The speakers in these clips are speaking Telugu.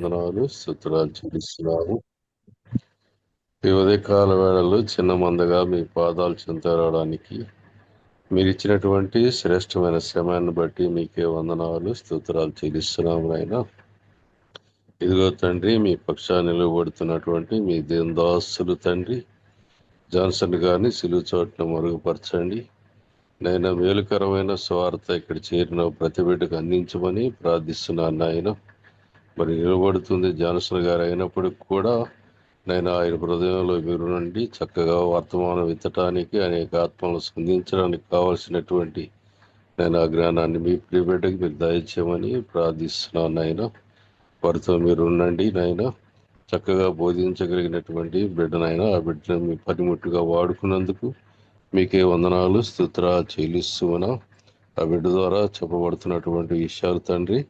వందనాలు స్తుతురాలు చెల్లిస్తున్నాము. ఈ ఉదయకాల వేళల్లో చిన్న మందగా మీ పాదాలు చెంతరావడానికి మీరు ఇచ్చినటువంటి శ్రేష్టమైన శ్రమాన్ని బట్టి మీకే వందనాలు స్తుతురాలు చెల్లిస్తున్నాము. నాయన ఇదిగో తండ్రి, మీ పక్షాన్ని నిలబడుతున్నటువంటి మీ దేవదాసులు తండ్రి జాన్సన్ గారిని సిలువు చోట్ల మరుగుపరచండి. నైనా మేలుకరమైన స్వార్థ ఇక్కడ చేరిన ప్రతి బిడ్డకు అందించమని ప్రార్థిస్తున్నాను. నాయన మరి నిలబడుతుంది జాన్సన్ గారు అయినప్పటికీ కూడా నేను ఆయన హృదయంలో మీరు నుండి చక్కగా వర్తమానం ఎత్తటానికి అనేక ఆత్మలను స్పందించడానికి కావలసినటువంటి నేను ఆ జ్ఞానాన్ని మీ ప్రియబిడ్డకి మీరు దయచేయమని ప్రార్థిస్తున్నాను. నాయన వారితో మీరు ఉండండి. నాయన చక్కగా బోధించగలిగినటువంటి బిడ్డనైనా ఆ బిడ్డను మీ పనిముట్టుగా వాడుకున్నందుకు మీకే వందనాలు స్తుతురాలు చెల్లిస్తున్నా. ఆ బిడ్డ ద్వారా చెప్పబడుతున్నటువంటి విషయాలు తండ్రి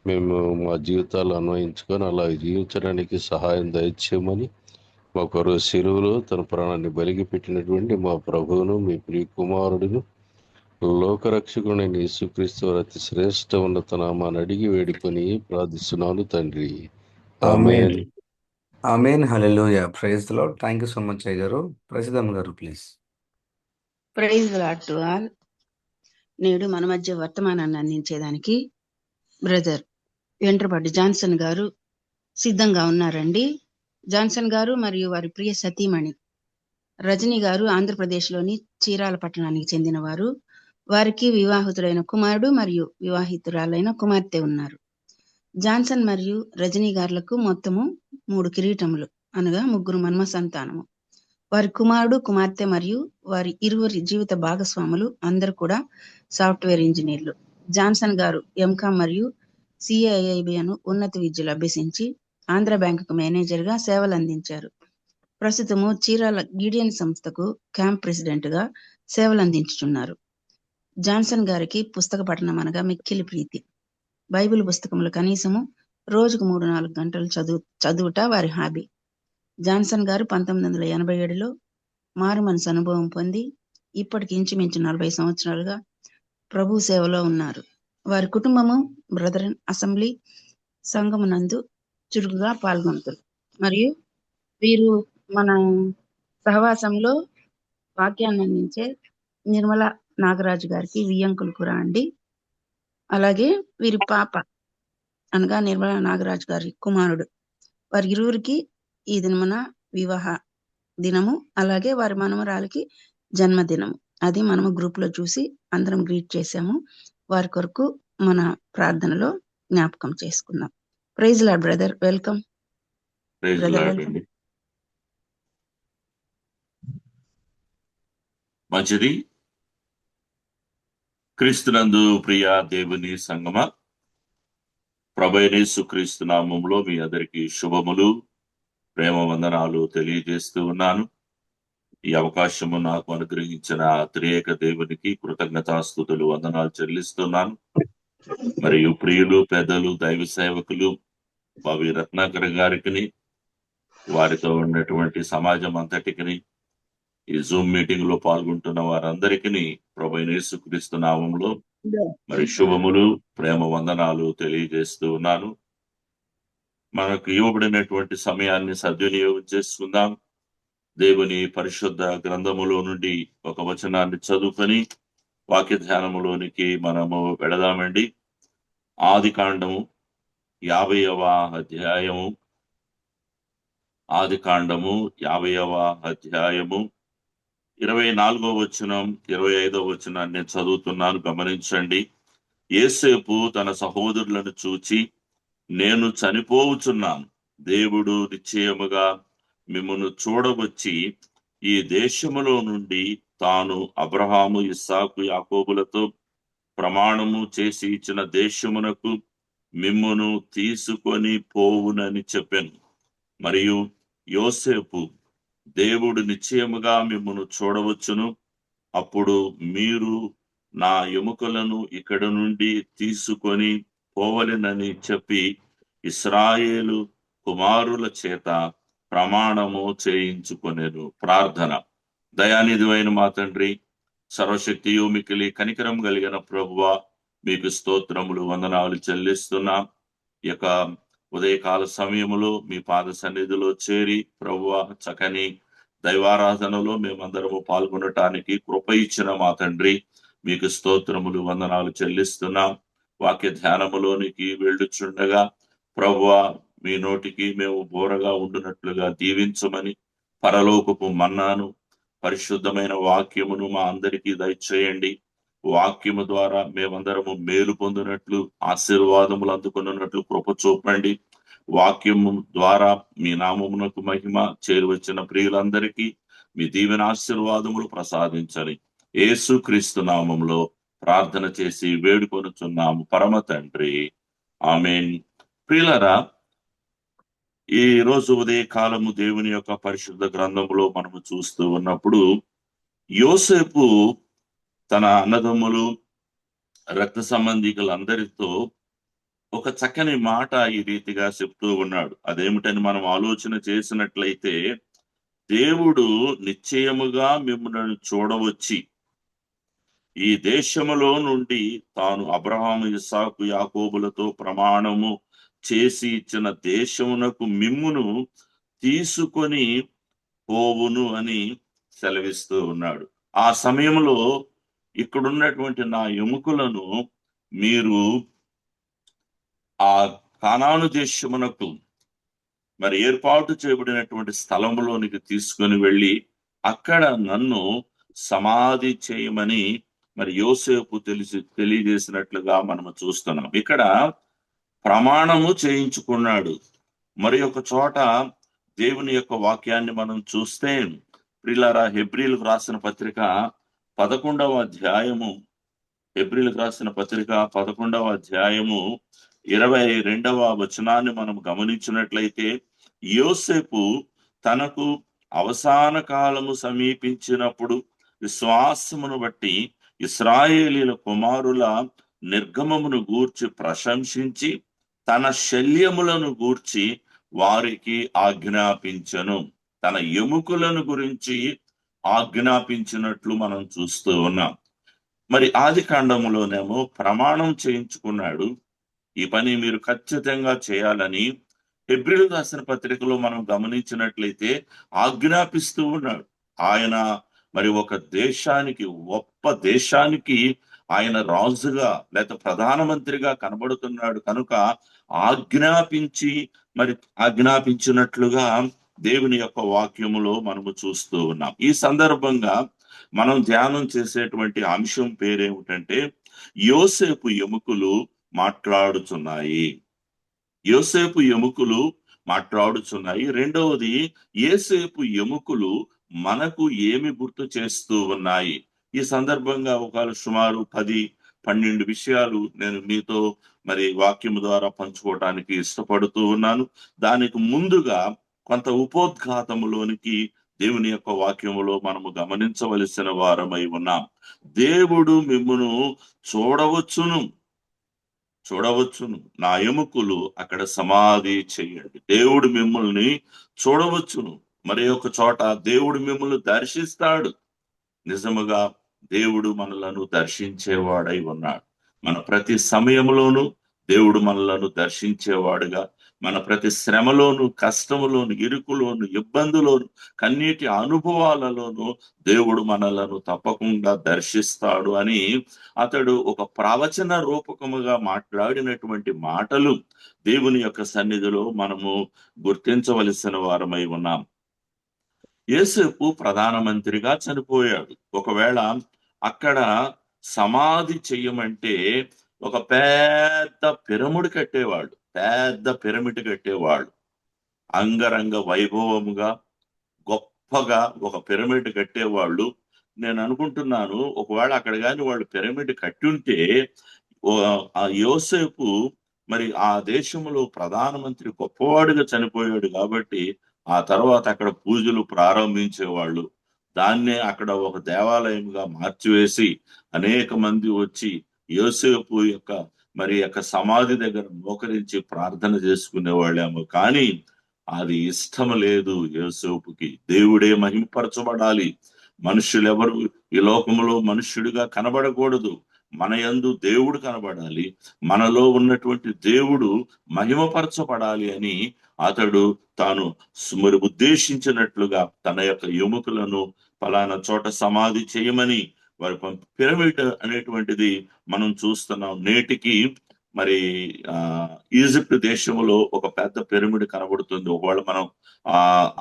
మేము మా జీవితాలు అన్వయించుకొని అలా జీవించడానికి సహాయం దయచేయమని మా కొరకు శిలువలో తన ప్రాణాన్ని బలిగి పెట్టినటువంటి మా ప్రభువును మీ ప్రియ కుమారుడును లోకరక్షకుడైన యేసుక్రీస్తు అతి శ్రేష్ఠ ఉన్నత నామాన్ని అడిగి వేడుకొని ప్రార్థిస్తున్నాను తండ్రి. Amen. Amen. Amen. Hallelujah. Praise the lord. Thank you so much అయ్య గారు. ప్రసిద్ధం గారు please. Praise the lord to all. నేడు మన మధ్య వర్తమానాన్ని అందించేదానికి బ్రదర్ వెంట్రపాటి జాన్సన్ గారు సిద్ధంగా ఉన్నారండి. జాన్సన్ గారు మరియు వారి ప్రియ సతీమణి రజనీ గారు ఆంధ్రప్రదేశ్లోని చీరాల పట్టణానికి చెందిన వారు. వారికి వివాహితుడైన కుమారుడు మరియు వివాహితురాలైన కుమార్తె ఉన్నారు. జాన్సన్ మరియు రజనీ గారులకు మొత్తము 3 కిరీటములు అనగా 3 మన్మ సంతానము. వారి కుమారుడు కుమార్తె మరియు వారి ఇరువురి జీవిత భాగస్వాములు అందరూ కూడా సాఫ్ట్వేర్ ఇంజనీర్లు. జాన్సన్ గారు ఎంకామ్ మరియు సిఐఐబి అను ఉన్నత విద్యలు అభ్యసించి ఆంధ్ర బ్యాంకుకు మేనేజర్గా సేవలు అందించారు. ప్రస్తుతము చీరాల గిడియన్ సంస్థకు క్యాంప్ ప్రెసిడెంట్ గా సేవలు అందించుచున్నారు. జాన్సన్ గారికి పుస్తక పఠనం అనగా మిక్కిలి ప్రీతి. బైబిల్ పుస్తకములు కనీసము రోజుకు 3-4 గంటలు చదువుట వారి హాబీ. జాన్సన్ గారు 1987లో మారు మనసు అనుభవం పొంది ఇప్పటికి ఇంచుమించు 40 సంవత్సరాలుగా ప్రభు సేవలో ఉన్నారు. వారి కుటుంబము బ్రదరన్ అసెంబ్లీ సంఘమునందు చురుకుగా పాల్గొంటారు. మరియు వీరు మన సహవాసంలో వాక్యాన్ని అందించే నిర్మల నాగరాజు గారికి వియ్యంకులు కూడా అండి. అలాగే వీరి పాప అనగా నిర్మల నాగరాజు గారి కుమారుడు, వారి ఇరువురికి ఈ దినమున వివాహ దినము, అలాగే వారి మనమరాలకి జన్మదినము. అది మనము గ్రూప్ లో చూసి అందరం గ్రీట్ చేసాము. వారి కొరకు మన ప్రార్థనలో జ్ఞాపకం చేసుకుందాం. Praise Lord brother, welcome. మంచిది. క్రీస్తునందు ప్రియ దేవుని సంగమ, ప్రభువైన యేసుక్రీస్తు నామములో మీ అందరికీ శుభములు, ప్రేమ వందనాలు తెలియజేస్తూ ఉన్నాను. ఈ అవకాశము నాకు అనుగ్రహించిన త్రియేక దేవునికి కృతజ్ఞతాస్తుతులు వందనాలు చెల్లిస్తున్నాను. మరియు ప్రియులు, పెద్దలు, దైవ సేవకులు బావి రత్నాకర్ గారికి, వారితో ఉన్నటువంటి సమాజం అంతటికి, ఈ జూమ్ మీటింగ్ లో పాల్గొంటున్న వారందరికీ ప్రభువైన యేసుక్రీస్తు నామములో మరి శుభములు, ప్రేమ వందనాలు తెలియజేస్తూ ఉన్నాను. మనకు ఇవ్వబడినటువంటి సమయాన్ని సద్వినియోగం చేసుకుందాం. దేవుని పరిశుద్ధ గ్రంథములో నుండి ఒక వచనాన్ని చదువుకొని వాక్య ధ్యానములోనికి మనము వెళదామండి. ఆదికాండము 50వ అధ్యాయము, ఆదికాండము 50వ అధ్యాయము 24వ వచనం, 25వ వచనాన్ని చదువుతున్నాను, గమనించండి. యోసేపు తన సహోదరులను చూచి, నేను చనిపోవచ్చున్నాను, దేవుడు నిశ్చయముగా మిమ్మును చూడవచ్చి ఈ దేశములో నుండి తాను అబ్రహాము, ఇస్సాకు, యాకోబులతో ప్రమాణము చేసి ఇచ్చిన దేశమునకు మిమ్మును తీసుకొని పోవునని చెప్పాను. మరియు యోసేపు, దేవుడు నిశ్చయముగా మిమ్మును చూడవచ్చును, అప్పుడు మీరు నా ఎముకలను ఇక్కడ నుండి తీసుకొని పోవలెనని చెప్పి ఇశ్రాయేలు కుమారుల చేత ప్రమాణము చేయించుకొనెను. ప్రార్థన. దయానిధివైన మా తండ్రి, సర్వశక్తియు మికిలి కనికరం కలిగిన ప్రభువా, మీకు స్తోత్రములు వందనాలు చెల్లిస్తున్నాం. ఈ యొక్క ఉదయకాల సమయంలో మీ పాద సన్నిధిలో చేరి ప్రభువా చక్కని దైవారాధనలో మేమందరము పాల్గొనటానికి కృప ఇచ్చిన మా తండ్రి మీకు స్తోత్రములు వందనాలు చెల్లిస్తున్నాం. వాక్య ధ్యానములోనికి వెళ్ళుచుండగా ప్రభువా మీ నోటికి మేము బోరగా ఉండునట్లుగా దీవించమని పరలోకపు మన్నాను పరిశుద్ధమైన వాక్యమును మా అందరికీ దయచేయండి. వాక్యము ద్వారా మేమందరము మేలు పొందినట్లు ఆశీర్వాదములు అందుకున్నట్లు కృప చూపండి. వాక్యము ద్వారా మీ నామమునకు మహిమ చేరువచ్చిన ప్రియులందరికీ మీ దీవెన ఆశీర్వాదములు ప్రసాదించని యేసు క్రీస్తు నామములో ప్రార్థన చేసి వేడుకొనుచున్నాము పరమ తండ్రి, ఆమేన్. ప్రియులరా, ఈ రోజు ఉదయ కాలము దేవుని యొక్క పరిశుద్ధ గ్రంథములో మనము చూస్తూ ఉన్నప్పుడు యోసేపు తన అన్నదమ్ములు రక్త సంబంధికులందరితో ఒక చక్కని మాట ఈ రీతిగా చెప్తూ ఉన్నాడు. అదేమిటని మనం ఆలోచన చేసినట్లయితే, దేవుడు నిశ్చయముగా మిమ్మల్ని చూడవచ్చి ఈ దేశములో నుండి తాను అబ్రహాము ఇస్సాకు యాకోబులతో ప్రమాణము చేసి ఇచ్చిన దేశమునకు మిమ్మును తీసుకొని పోవును అని సెలవిస్తూ ఉన్నాడు. ఆ సమయంలో ఇక్కడున్నటువంటి నా ఎముకలను మీరు ఆ కానాను దేశమునకు మరి ఏర్పాటు చేయబడినటువంటి స్థలములోనికి తీసుకొని వెళ్ళి అక్కడ నన్ను సమాధి చేయమని మరి యోసేపు తెలియజేసినట్లుగా మనము చూస్తున్నాం. ఇక్కడ ప్రమాణము చేయించుకున్నాడు. మరి ఒక చోట దేవుని యొక్క వాక్యాన్ని మనం చూస్తే, ప్రియులారా, హెబ్రీలకు రాసిన పత్రిక 11వ అధ్యాయము 22వ వచనాన్ని మనం గమనించినట్లయితే, యోసేపు తనకు అవసాన కాలము సమీపించినప్పుడు విశ్వాసమును బట్టి ఇశ్రాయేలీల కుమారుల నిర్గమమును గూర్చి ప్రశంసించి తన శల్యములను గూర్చి వారికి ఆజ్ఞాపించను. తన ఎముకలను గురించి ఆజ్ఞాపించినట్లు మనం చూస్తూ ఉన్నాం. మరి ఆది కాండములోనేమో ప్రమాణం చేయించుకున్నాడు, ఈ పని మీరు ఖచ్చితంగా చేయాలని. హెబ్రీలకు రాసిన పత్రికలో మనం గమనించినట్లయితే ఆజ్ఞాపిస్తూ ఉన్నాడు. ఆయన మరి ఒక దేశానికి, గొప్ప దేశానికి ఆయన రాజుగా లేక ప్రధానమంత్రిగా కనబడుతున్నాడు కనుక ఆజ్ఞాపించినట్లుగా దేవుని యొక్క వాక్యములో మనము చూస్తూ ఉన్నాం. ఈ సందర్భంగా మనం ధ్యానం చేసేటువంటి అంశం పేరేమిటంటే, యోసేపు ఎముకలు మాట్లాడుచున్నాయి. యోసేపు ఎముకలు మాట్లాడుచున్నాయి. రెండవది, యోసేపు ఎముకలు మనకు ఏమి గుర్తు చేస్తూ ఉన్నాయి? ఈ సందర్భంగా ఒక సుమారు 10-12 విషయాలు నేను మీతో మరి వాక్యము ద్వారా పంచుకోవటానికి ఇష్టపడుతూ ఉన్నాను. దానికి ముందుగా కొంత ఉపోద్ఘాతములోనికి దేవుని యొక్క వాక్యములో మనము గమనించవలసిన వారమై ఉన్నాం. దేవుడు మిమ్మును చూడవచ్చును, నా ఎముకలు అక్కడ సమాధి చేయండి. దేవుడు మిమ్మల్ని చూడవచ్చును. మరి ఒక చోట దేవుడు మిమ్మల్ని దర్శిస్తాడు. నిజముగా దేవుడు మనలను దర్శించేవాడై ఉన్నాడు. మన ప్రతి సమయంలోనూ దేవుడు మనలను దర్శించేవాడుగా, మన ప్రతి శ్రమలోను, కష్టములోను, ఇరుకులోను, ఇబ్బందులోను, కన్నీటి అనుభవాలలోనూ దేవుడు మనలను తప్పకుండా దర్శిస్తాడు అని అతడు ఒక ప్రవచన రూపకముగా మాట్లాడినటువంటి మాటలు దేవుని యొక్క సన్నిధిలో మనము గుర్తించవలసిన వారమై ఉన్నాం. యోసేపు ప్రధానమంత్రిగా చనిపోయాడు. ఒకవేళ అక్కడ సమాధి చెయ్యమంటే ఒక పెద్ద పిరమిడ్ కట్టేవాళ్ళు. అంగరంగ వైభవముగా గొప్పగా ఒక పిరమిడ్ కట్టేవాళ్ళు. నేను అనుకుంటున్నాను, ఒకవేళ అక్కడ కానీ వాళ్ళు పిరమిడ్ కట్టుంటే ఆ యోసేపు మరి ఆ దేశంలో ప్రధానమంత్రి గొప్పవాడిగా చనిపోయాడు కాబట్టి ఆ తర్వాత అక్కడ పూజలు ప్రారంభించేవాళ్ళు. దాన్నే అక్కడ ఒక దేవాలయంగా మార్చివేసి అనేక మంది వచ్చి యోసేపు యొక్క సమాధి దగ్గర మోకరించి ప్రార్థన చేసుకునేవాళ్ళేమో. కానీ అది ఇష్టం లేదు యోసేపుకి. దేవుడే మహిమపరచబడాలి. మనుషులెవరు ఈ లోకంలో మనుష్యుడిగా కనబడకూడదు. మన యందు దేవుడు కనబడాలి, మనలో ఉన్నటువంటి దేవుడు మహిమపరచబడాలి అని అతడు తాను మరి ఉద్దేశించినట్లుగా తన యొక్క ఎముకలను ఫలానా చోట సమాధి చేయమని వారి పిరమిడ్ అనేటువంటిది మనం చూస్తున్నాం. నేటికి మరి ఈజిప్ట్ దేశంలో ఒక పెద్ద పిరమిడ్ కనబడుతుంది. ఒకవేళ మనం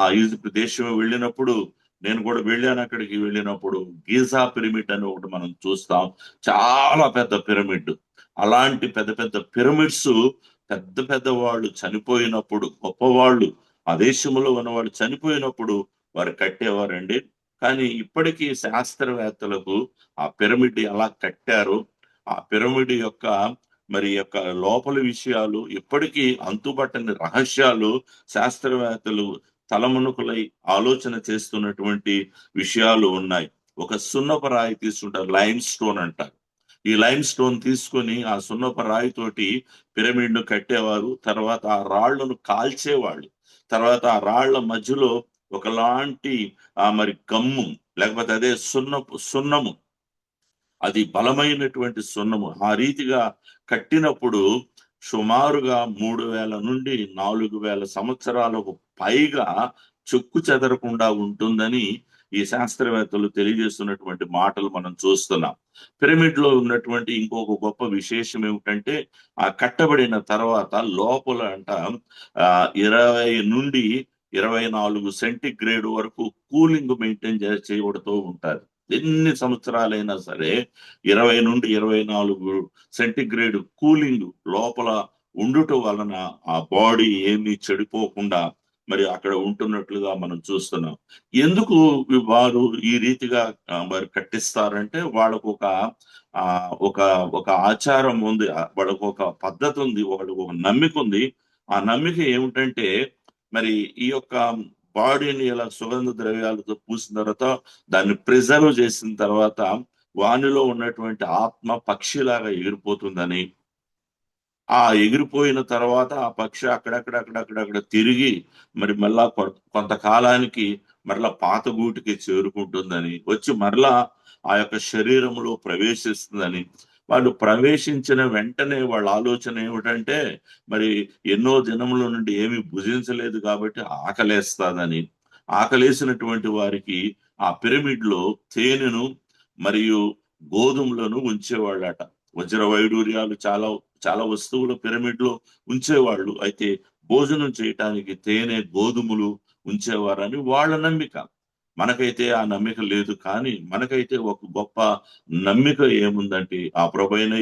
ఆ ఈజిప్ట్ దేశం వెళ్ళినప్పుడు, నేను కూడా వెళ్ళాను, అక్కడికి వెళ్ళినప్పుడు గీజా పిరమిడ్ అని ఒకటి మనం చూస్తాం. చాలా పెద్ద పిరమిడ్. అలాంటి పెద్ద పెద్ద పిరమిడ్స్ పెద్ద పెద్ద వాళ్ళు చనిపోయినప్పుడు, గొప్పవాళ్ళు ఆ దేశంలో ఉన్నవాళ్ళు చనిపోయినప్పుడు వారు కట్టేవారండి. కానీ ఇప్పటికీ శాస్త్రవేత్తలకు ఆ పిరమిడ్ ఎలా కట్టారో, ఆ పిరమిడ్ యొక్క మరి యొక్క లోపలి విషయాలు, ఇప్పటికీ అంతుబట్టని రహస్యాలు శాస్త్రవేత్తలు తలమునుకులై ఆలోచన చేస్తున్నటువంటి విషయాలు ఉన్నాయి. ఒక సున్నపు రాయి తీసుకుంటారు, లైమ్ స్టోన్ అంటారు. ఈ లైమ్ స్టోన్ తీసుకొని ఆ సున్నపు రాయితోటి పిరమిడ్ ను కట్టేవారు. తర్వాత ఆ రాళ్లను కాల్చేవాళ్ళు. తర్వాత ఆ రాళ్ల మధ్యలో ఒకలాంటి మరి గమ్ము, లేకపోతే అదే సున్నము, అది బలమైనటువంటి సున్నము. ఆ రీతిగా కట్టినప్పుడు సుమారుగా 3000 నుండి 4000 సంవత్సరాలకు పైగా చెక్కు చెదరకుండా ఉంటుందని ఈ శాస్త్రవేత్తలు తెలియజేస్తున్నటువంటి మాటలు మనం చూస్తున్నాం. పిరమిడ్ లో ఉన్నటువంటి ఇంకొక గొప్ప విశేషం ఏమిటంటే, ఆ కట్టబడిన తర్వాత లోపల 20 నుండి 24 సెంటిగ్రేడ్ వరకు కూలింగ్ మెయింటైన్ చేయబడుతూ ఉంటారు. ఎన్ని సంవత్సరాలైనా సరే 20 నుండి 24 సెంటిగ్రేడ్ కూలింగ్ లోపల ఉండుట వలన ఆ బాడీ ఏమీ చెడిపోకుండా మరి అక్కడ ఉంటున్నట్లుగా మనం చూస్తున్నాం. ఎందుకు వారు ఈ రీతిగా మరి కట్టిస్తారంటే, వాళ్ళకు ఒక ఆచారం ఉంది, వాళ్ళకు ఒక పద్ధతి ఉంది, వాళ్ళకు ఒక నమ్మిక ఉంది. ఆ నమ్మిక ఏమిటంటే, మరి ఈ యొక్క బాడీని ఇలా సుగంధ ద్రవ్యాలతో పూసిన తర్వాత, దాన్ని ప్రిజర్వ్ చేసిన తర్వాత వానిలో ఉన్నటువంటి ఆత్మ పక్షిలాగా ఎగిరిపోతుందని, ఆ ఎగిరిపోయిన తర్వాత ఆ పక్షి అక్కడక్కడ తిరిగి మరి మళ్ళా కొంతకాలానికి మరలా పాత గూటికి చేరుకుంటుందని, వచ్చి మరలా ఆ యొక్క శరీరంలో ప్రవేశిస్తుందని. వాళ్ళు ప్రవేశించిన వెంటనే వాళ్ళ ఆలోచన ఏమిటంటే, మరి ఎన్నో దినముల నుండి ఏమి భుజించలేదు కాబట్టి ఆకలేస్తాదని. ఆకలేసినటువంటి వారికి ఆ పిరమిడ్ లో తేనెను మరియు గోధుమలను ఉంచేవాళ్ళట. వజ్ర వైడూర్యాలు చాలా చాలా వస్తువులు పిరమిడ్ లో ఉంచేవాళ్ళు. అయితే భోజనం చేయటానికి తేనె, గోధుమలు ఉంచేవారని వాళ్ళ నమ్మిక. మనకైతే ఆ నమ్మిక లేదు. కానీ మనకైతే ఒక గొప్ప నమ్మిక ఏముందంటే, ఆ ప్రభువైన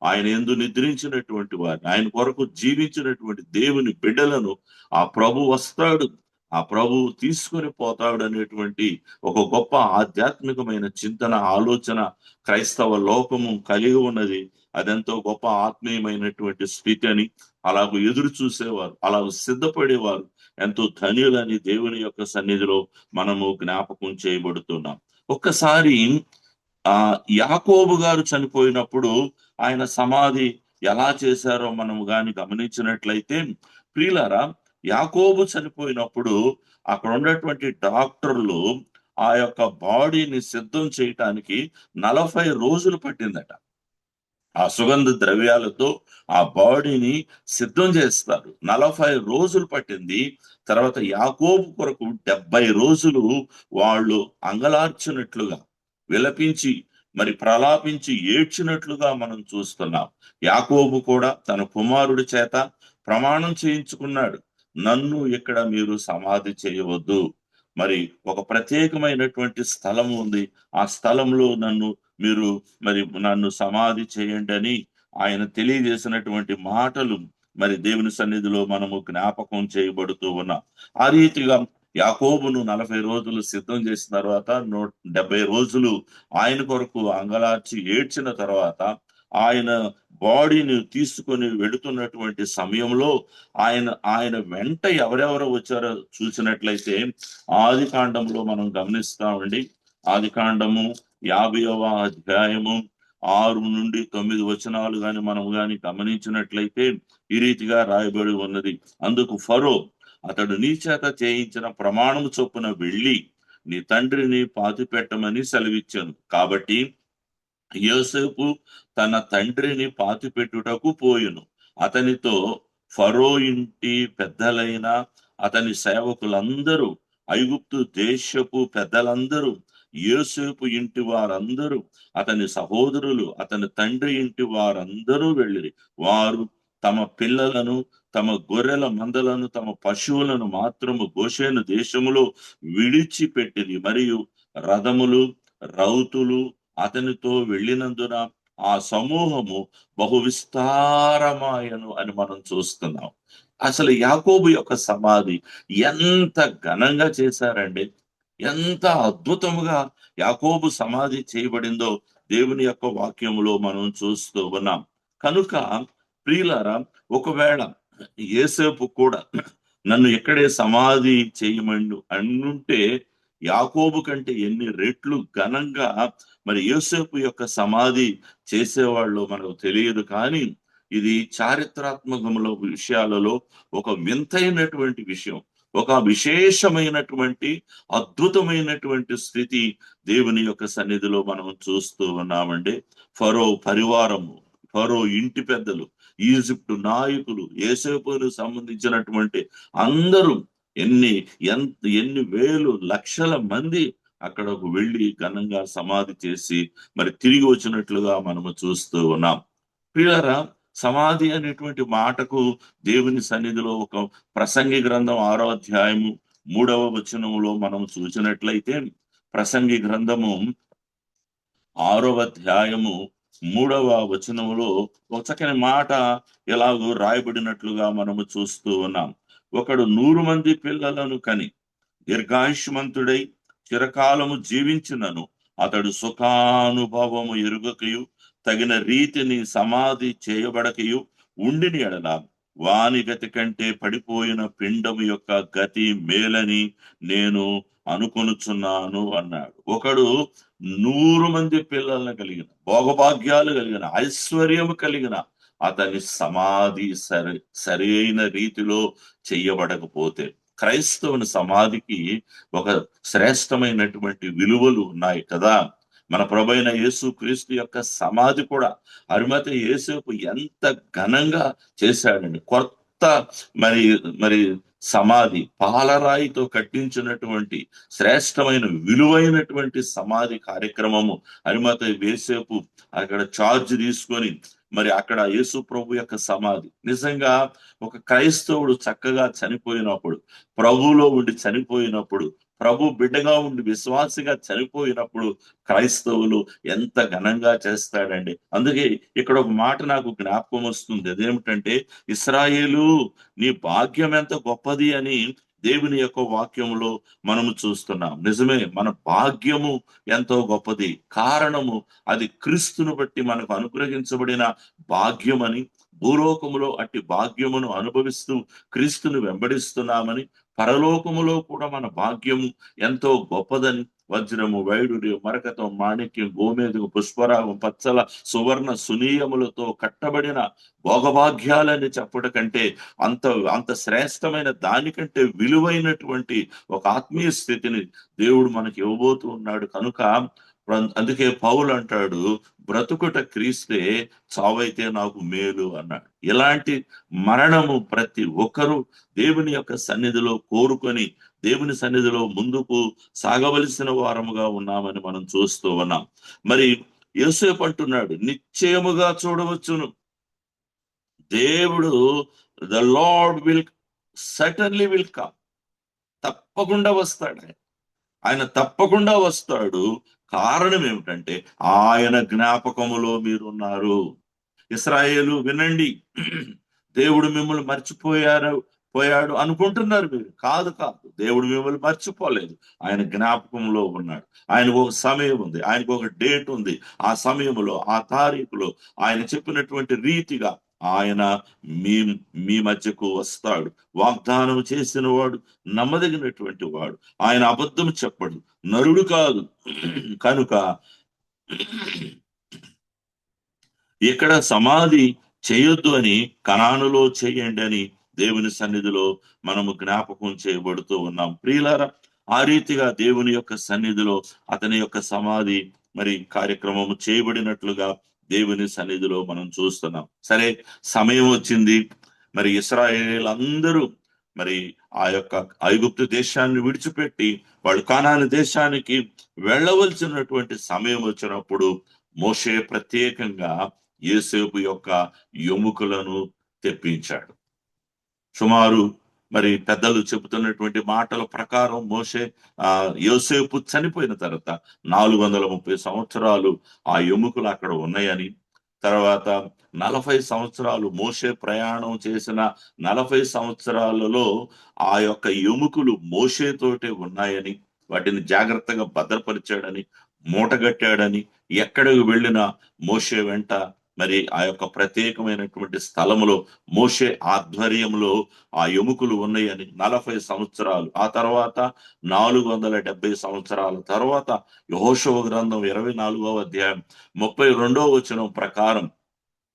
ఆయన యందు నిద్రించినటువంటి వారిని, ఆయన కొరకు జీవించినటువంటి దేవుని బిడ్డలను ఆ ప్రభు వస్తాడు, ఆ ప్రభు తీసుకొని పోతాడు అనేటువంటి ఒక గొప్ప ఆధ్యాత్మికమైన చింతన, ఆలోచన క్రైస్తవ లోకము కలిగి ఉన్నది. అదెంతో గొప్ప ఆత్మీయమైనటువంటి స్థితి అని, అలాగూ ఎదురు చూసేవారు, అలా సిద్ధపడేవారు ఎంతో ధన్యులని దేవుని యొక్క సన్నిధిలో మనము జ్ఞాపకం చేయబడుతున్నాం. ఒక్కసారి యాకోబు గారు చనిపోయినప్పుడు ఆయన సమాధి ఎలా చేశారో మనము గాని గమనించినట్లయితే, ప్రియులారా, యాకోబు చనిపోయినప్పుడు అక్కడ ఉన్నటువంటి డాక్టర్లు ఆ యొక్క బాడీని సిద్ధం చేయటానికి 40 రోజులు పట్టిందట. ఆ సుగంధ ద్రవ్యాలతో ఆ బాడీని సిద్ధం చేస్తారు. 40 రోజులు పట్టింది. తర్వాత యాకోబు కొరకు 70 రోజులు వాళ్ళు అంగలార్చినట్లుగా, విలపించి మరి ప్రలాపించి ఏడ్చినట్లుగా మనం చూస్తున్నాం. యాకోబు కూడా తన కుమారుడి చేత ప్రమాణం చేయించుకున్నాడు, నన్ను ఇక్కడ మీరు సమాధి చేయవద్దు, మరి ఒక ప్రత్యేకమైనటువంటి స్థలం ఉంది, ఆ స్థలంలో నన్ను సమాధి చేయండి అని ఆయన తెలియజేసినటువంటి మాటలు మరి దేవుని సన్నిధిలో మనము జ్ఞాపకం చేయబడుతూ ఉన్నాం. ఆ రీతిగా యాకోబును 40 రోజులు సిద్ధం చేసిన తర్వాత 170 రోజులు ఆయన కొరకు అంగలార్చి ఏడ్చిన తర్వాత, ఆయన బాడీని తీసుకొని వెళుతున్నటువంటి సమయంలో ఆయన వెంట ఎవరెవరు వచ్చారో చూసినట్లయితే ఆది కాండంలో మనం గమనిస్తామండి. ఆది కాండము 50వ అధ్యాయము 6 నుండి 9 వచనాలు గాని మనం గాని గమనించినట్లయితే ఈ రీతిగా రాయబడి ఉన్నది. అందుకు ఫరో, అతడు నీ చేత చేయించిన ప్రమాణము చొప్పున వెళ్ళి నీ తండ్రిని పాతిపెట్టమని సెలవిచ్చాను. కాబట్టి యోసేపు తన తండ్రిని పాతిపెట్టుటకు పోయును. అతనితో ఫరో ఇంటి పెద్దలైన అతని సేవకులందరూ, ఐగుప్తు దేశపు పెద్దలందరూ, యోసేపు ఇంటి వారందరూ, అతని సహోదరులు, అతని తండ్రి ఇంటి వారందరూ వెళ్ళిరి. వారు తమ పిల్లలను, తమ గొర్రెల మందలను, తమ పశువులను మాత్రము గోషేను దేశములో విడిచిపెట్టిరి. మరియు రథములు, రౌతులు అతనితో వెళ్ళినందున ఆ సమూహము బహు విస్తారమాయను అని మనం చూస్తున్నాం. అసలు యాకోబు యొక్క సమాధి ఎంత ఘనంగా చేశారండి, ఎంత అద్భుతముగా యాకోబు సమాధి చేయబడిందో దేవుని యొక్క వాక్యములో మనం చూస్తూ ఉన్నాం. కనుక ప్రియులారా, ఒకవేళ యేసేపు కూడా నన్ను ఇక్కడే సమాధి చేయమని అనుంటే యాకోబు కంటే ఎన్ని రెట్లు ఘనంగా మరి యోసేపు యొక్క సమాధి చేసేవాళ్ళు మనకు తెలియదు. కానీ ఇది చారిత్రాత్మకముల విషయాలలో ఒక వింతైనటువంటి విషయం, ఒక విశేషమైనటువంటి అద్భుతమైనటువంటి స్థితి దేవుని యొక్క సన్నిధిలో మనం చూస్తూ ఉన్నామండి. ఫరో పరివారము, ఫరో ఇంటి పెద్దలు, ఈజిప్టు నాయకులు, యోసేపుకు సంబంధించినటువంటి అందరూ ఎన్ని వేలు లక్షల మంది అక్కడకు వెళ్ళి ఘనంగా సమాధి చేసి మరి తిరిగి వచ్చినట్లుగా మనము చూస్తూ ఉన్నాం. ప్రియులారా, సమాధి అనేటువంటి మాటకు దేవుని సన్నిధిలో ఒక ప్రసంగి గ్రంథం 6వ అధ్యాయము 3వ వచనములో మనం చూసినట్లయితే, ప్రసంగి గ్రంథము 6వ అధ్యాయము 3వ వచనములో ఒక చక్కని మాట ఎలాగో రాయబడినట్లుగా మనము చూస్తూ ఉన్నాం. ఒకడు 100 మంది పిల్లలను కని దీర్ఘాయుష్మంతుడై చిరకాలము జీవించినను అతడు సుఖానుభవము ఎరుగకయు తగిన రీతిని సమాధి చేయబడకయు ఉండిని ఎడల వాని గతి కంటే పడిపోయిన పిండము యొక్క గతి మేలని నేను అనుకొనుచున్నాను అన్నాడు. ఒకడు 100 మంది పిల్లలను కలిగిన, భోగభాగ్యాలు కలిగిన, ఐశ్వర్యము కలిగిన అతని సమాధి సరి అయిన రీతిలో చెయ్యబడకపోతే, క్రైస్తవుని సమాధికి ఒక శ్రేష్టమైనటువంటి విలువలు ఉన్నాయి కదా. మన ప్రభువైన యేసు క్రీస్తు యొక్క సమాధి కూడా అరిమతయి యోసేపు ఎంత ఘనంగా చేశాడండి. కొత్త మరి సమాధి, పాలరాయితో కట్టించినటువంటి శ్రేష్టమైన విలువైనటువంటి సమాధి కార్యక్రమము అరిమతయి యోసేపు అక్కడ ఛార్జ్ తీసుకొని మరి అక్కడ యేసు ప్రభు యొక్క సమాధి. నిజంగా ఒక క్రైస్తవుడు చక్కగా చనిపోయినప్పుడు, ప్రభువులో ఉండి చనిపోయినప్పుడు, ప్రభు బిడ్డగా ఉండి విశ్వాసిగా చనిపోయినప్పుడు క్రైస్తవులు ఎంత ఘనంగా చేస్తాడండి. అందుకే ఇక్కడ ఒక మాట నాకు జ్ఞాపకం వస్తుంది. అదేమిటంటే, ఇశ్రాయేలు నీ భాగ్యం ఎంత గొప్పది అని దేవుని యొక్క వాక్యములో మనము చూస్తున్నాం. నిజమే, మన భాగ్యము ఎంతో గొప్పది. కారణము అది క్రీస్తును బట్టి మనకు అనుగ్రహించబడిన భాగ్యమని, భూలోకములో అట్టి భాగ్యమును అనుభవిస్తూ క్రీస్తును వెంబడిస్తున్నామని, పరలోకములో కూడా మన భాగ్యము ఎంతో గొప్పదని, వజ్రము, వైడూర్యం, మరకతం, మాణిక్యం, గోమేదకం, పుష్పరాగం, పచ్చల, సువర్ణ, సునీయములతో కట్టబడిన భోగభాగ్యాలని చెప్పట కంటే అంత శ్రేష్టమైన దానికంటే విలువైనటువంటి ఒక ఆత్మీయ స్థితిని దేవుడు మనకి ఇవ్వబోతూ ఉన్నాడు. కనుక అందుకే పౌలు అంటాడు, బ్రతుకుట క్రీస్తే, చావైతే నాకు మేలు అన్నాడు. ఇలాంటి మరణము ప్రతి ఒక్కరూ దేవుని యొక్క సన్నిధిలో కోరుకొని దేవుని సన్నిధిలో ముందుకు సాగవలసిన వారముగా ఉన్నామని మనం చూస్తూ ఉన్నాం. మరి యోసేపు అంటున్నాడు, నిశ్చయముగా చూడవచ్చును, దేవుడు the lord will certainly will come, తప్పకుండా వస్తాడు ఆయన తప్పకుండా వస్తాడు. కారణం ఏమిటంటే, ఆయన జ్ఞాపకములో మీరున్నారు. ఇశ్రాయేలు వినండి, దేవుడు మిమ్మల్ని పోయాడు అనుకుంటున్నారు మీరు. కాదు, దేవుడు మిమ్మల్ని మర్చిపోలేదు. ఆయన జ్ఞాపకంలో ఉన్నాడు. ఆయనకు ఒక సమయం ఉంది, ఆయనకు ఒక డేట్ ఉంది. ఆ సమయంలో, ఆ తారీఖులో ఆయన చెప్పినటువంటి రీతిగా ఆయన మీ మధ్యకు వస్తాడు. వాగ్దానం చేసిన వాడు నమ్మదగినటువంటి వాడు, ఆయన అబద్ధం చెప్పడు, నరుడు కాదు. కనుక ఇక్కడ సమాధి చేయొద్దు అని, కనానులో చేయండి అని దేవుని సన్నిధిలో మనము జ్ఞాపకం చేయబడుతూ ఉన్నాం. ప్రియులారా, ఆ రీతిగా దేవుని యొక్క సన్నిధిలో అతని యొక్క సమాధి మరి కార్యక్రమం చేయబడినట్లుగా దేవుని సన్నిధిలో మనం చూస్తున్నాం. సరే, సమయం వచ్చింది. మరి ఇశ్రాయేలీయులందరూ మరి ఆ యొక్క ఐగుప్తు దేశాన్ని విడిచిపెట్టి వాళ్ళు కానాను దేశానికి వెళ్ళవలసినటువంటి సమయం వచ్చినప్పుడు మోషే ప్రత్యేకంగా యోసేపు యొక్క ఎముకలను తెప్పించాడు. సుమారు మరి పెద్దలు చెబుతున్నటువంటి మాటల ప్రకారం మోషే యోసేపు చనిపోయిన తర్వాత 430 సంవత్సరాలు ఆ ఎముకలు అక్కడ ఉన్నాయని, తర్వాత 40 సంవత్సరాలు మోషే ప్రయాణం చేసిన 40 సంవత్సరాలలో ఆ యొక్క ఎముకలు మోషేతోటే ఉన్నాయని, వాటిని జాగ్రత్తగా భద్రపరిచాడని, మూటగట్టాడని, ఎక్కడికి వెళ్ళినా మోషే వెంట మరి ఆ యొక్క ప్రత్యేకమైనటువంటి స్థలములో మోషే ఆధ్వర్యంలో ఆ ఎముకలు ఉన్నాయని, 40 సంవత్సరాలు ఆ తర్వాత 470 సంవత్సరాల తర్వాత యెహోషువ గ్రంథం 24వ అధ్యాయం 32వ వచనం ప్రకారం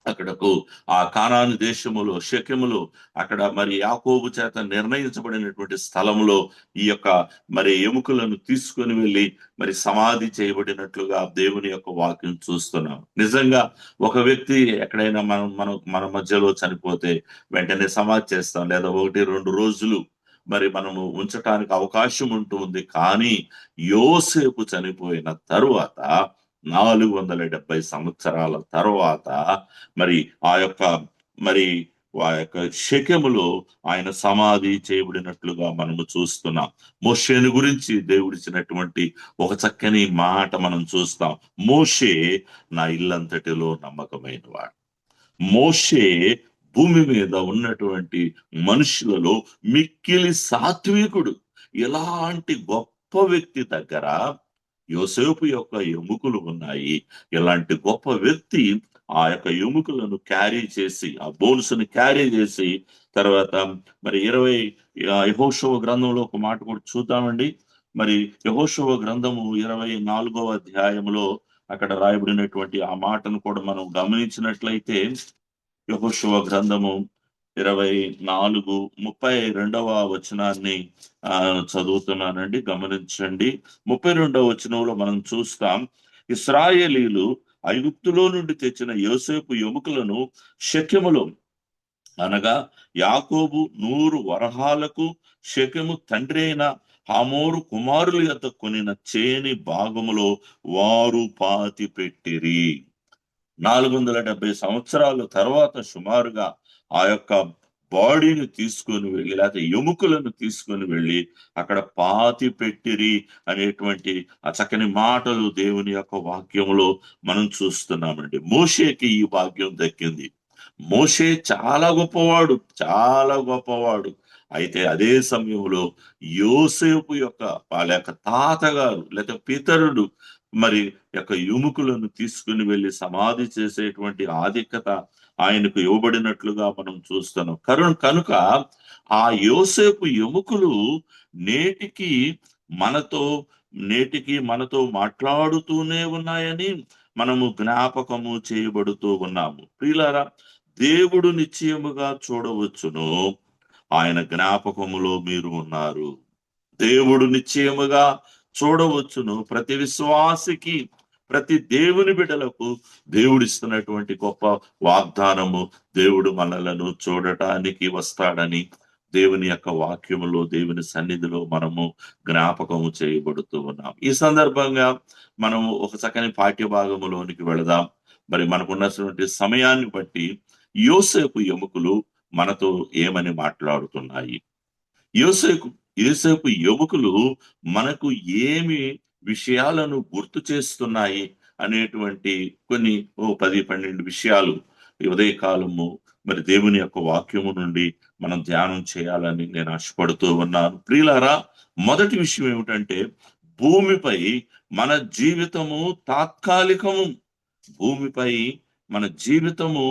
అక్కడకు ఆ కానాను దేశములో షెకెములో అక్కడ మరి యాకోబు చేత నిర్ణయించబడినటువంటి స్థలములో ఈ యొక్క మరి ఎముకలను తీసుకొని వెళ్ళి మరి సమాధి చేయబడినట్లుగా దేవుని యొక్క వాక్యం చూస్తున్నాం. నిజంగా ఒక వ్యక్తి ఎక్కడైనా మన మధ్యలో చనిపోతే వెంటనే సమాధి చేస్తాం, లేదా 1-2 రోజులు మరి మనము ఉంచటానికి అవకాశం ఉంటుంది. కానీ యోసేపు చనిపోయిన తరువాత 470 సంవత్సరాల తర్వాత మరి ఆ యొక్క షెకెములో ఆయన సమాధి చేయబడినట్లుగా మనము చూస్తున్నాం. మోషేను గురించి దేవుడిచ్చినటువంటి ఒక చక్కని మాట మనం చూస్తాం. మోషే నా ఇల్లంతటిలో నమ్మకమైన వాడు. మోషే భూమి మీద ఉన్నటువంటి మనుషులలో మిక్కిలి సాత్వికుడు. ఇలాంటి గొప్ప వ్యక్తి దగ్గర యోసేపు యొక్క ఎముకలు ఉన్నాయి. ఇలాంటి గొప్ప వ్యక్తి ఆ యొక్క ఎముకలను క్యారీ చేసి, ఆ బోన్స్ ని క్యారీ చేసి తర్వాత మరి యెహోషువ గ్రంథంలో ఒక మాట కూడా చూద్దామండి. మరి యెహోషువ గ్రంథము 24వ అధ్యాయంలో అక్కడ రాయబడినటువంటి ఆ మాటను కూడా మనం గమనించినట్లయితే, యెహోషువ గ్రంథము 24:32వ వచనాన్ని చదువుతున్నానండి, గమనించండి. 32వ వచనంలో మనం చూస్తాం, ఇశ్రాయేలీయులు ఐగుప్తులో నుండి తెచ్చిన యోసేపు ఎముకలను షెకెములో అనగా యాకోబు 100 వరహాలకు షెకెము తండ్రి అయిన హమోరు కుమారుల యొద్ద కొనిన చేని భాగములో వారు పాతి పెట్టిరి. 470 సంవత్సరాల తర్వాత సుమారుగా ఆ యొక్క బాడీని తీసుకొని వెళ్ళి, లేకపోతే ఎముకలను తీసుకొని వెళ్ళి అక్కడ పాతి పెట్టిరి అనేటువంటి ఆ చక్కని మాటలు దేవుని యొక్క వాక్యంలో మనం చూస్తున్నామండి. మోషేకి ఈ భాగ్యం దక్కింది. మోషే చాలా గొప్పవాడు, చాలా గొప్పవాడు. అయితే అదే సమయంలో యోసేపు యొక్క వాళ్ళ యొక్క తాతగారు లేదా పితరుడు మరి యొక్క ఎముకలను తీసుకుని వెళ్ళి సమాధి చేసేటువంటి ఆధిక్యత ఆయనకు ఇవ్వబడినట్లుగా మనం చూస్తున్నాం. కనుక ఆ యోసేపు ఎముకలు నేటికి మనతో మాట్లాడుతూనే ఉన్నాయని మనము జ్ఞాపకము చేయబడుతూ ఉన్నాము. ప్రియులారా, దేవుడు నిశ్చయముగా చూడవచ్చును, ఆయన జ్ఞాపకములో మీరు ఉన్నారు. దేవుడు నిశ్చయముగా చూడవచ్చును. ప్రతి విశ్వాసికి, ప్రతి దేవుని బిడ్డలకు దేవుడిస్తున్నటువంటి గొప్ప వాగ్దానము, దేవుడు మనలను చూడటానికి వస్తాడని దేవుని యొక్క వాక్యములో, దేవుని సన్నిధిలో మనము జ్ఞాపకము చేయబడుతూ ఉన్నాం. ఈ సందర్భంగా మనము ఒక చక్కని పాఠ్య భాగములోనికి వెళదాం. మరి మనకున్నటువంటి సమయాన్ని బట్టి యోసేపు ఎముకలు మనతో ఏమని మాట్లాడుతున్నాయి, యోసేపు ఎముకలు మనకు ఏమి విషయాలను గుర్తు చేస్తున్నాయి అనేటువంటి కొన్ని 10-12 విషయాలు ఈ ఉదయకాలము మరి దేవుని యొక్క వాక్యము నుండి మనం ధ్యానం చేయాలని నేను ఆశపడుతూ ఉన్నాను. ప్రియులారా, మొదటి విషయం ఏమిటంటే, భూమిపై మన జీవితము తాత్కాలికము. భూమిపై మన జీవితము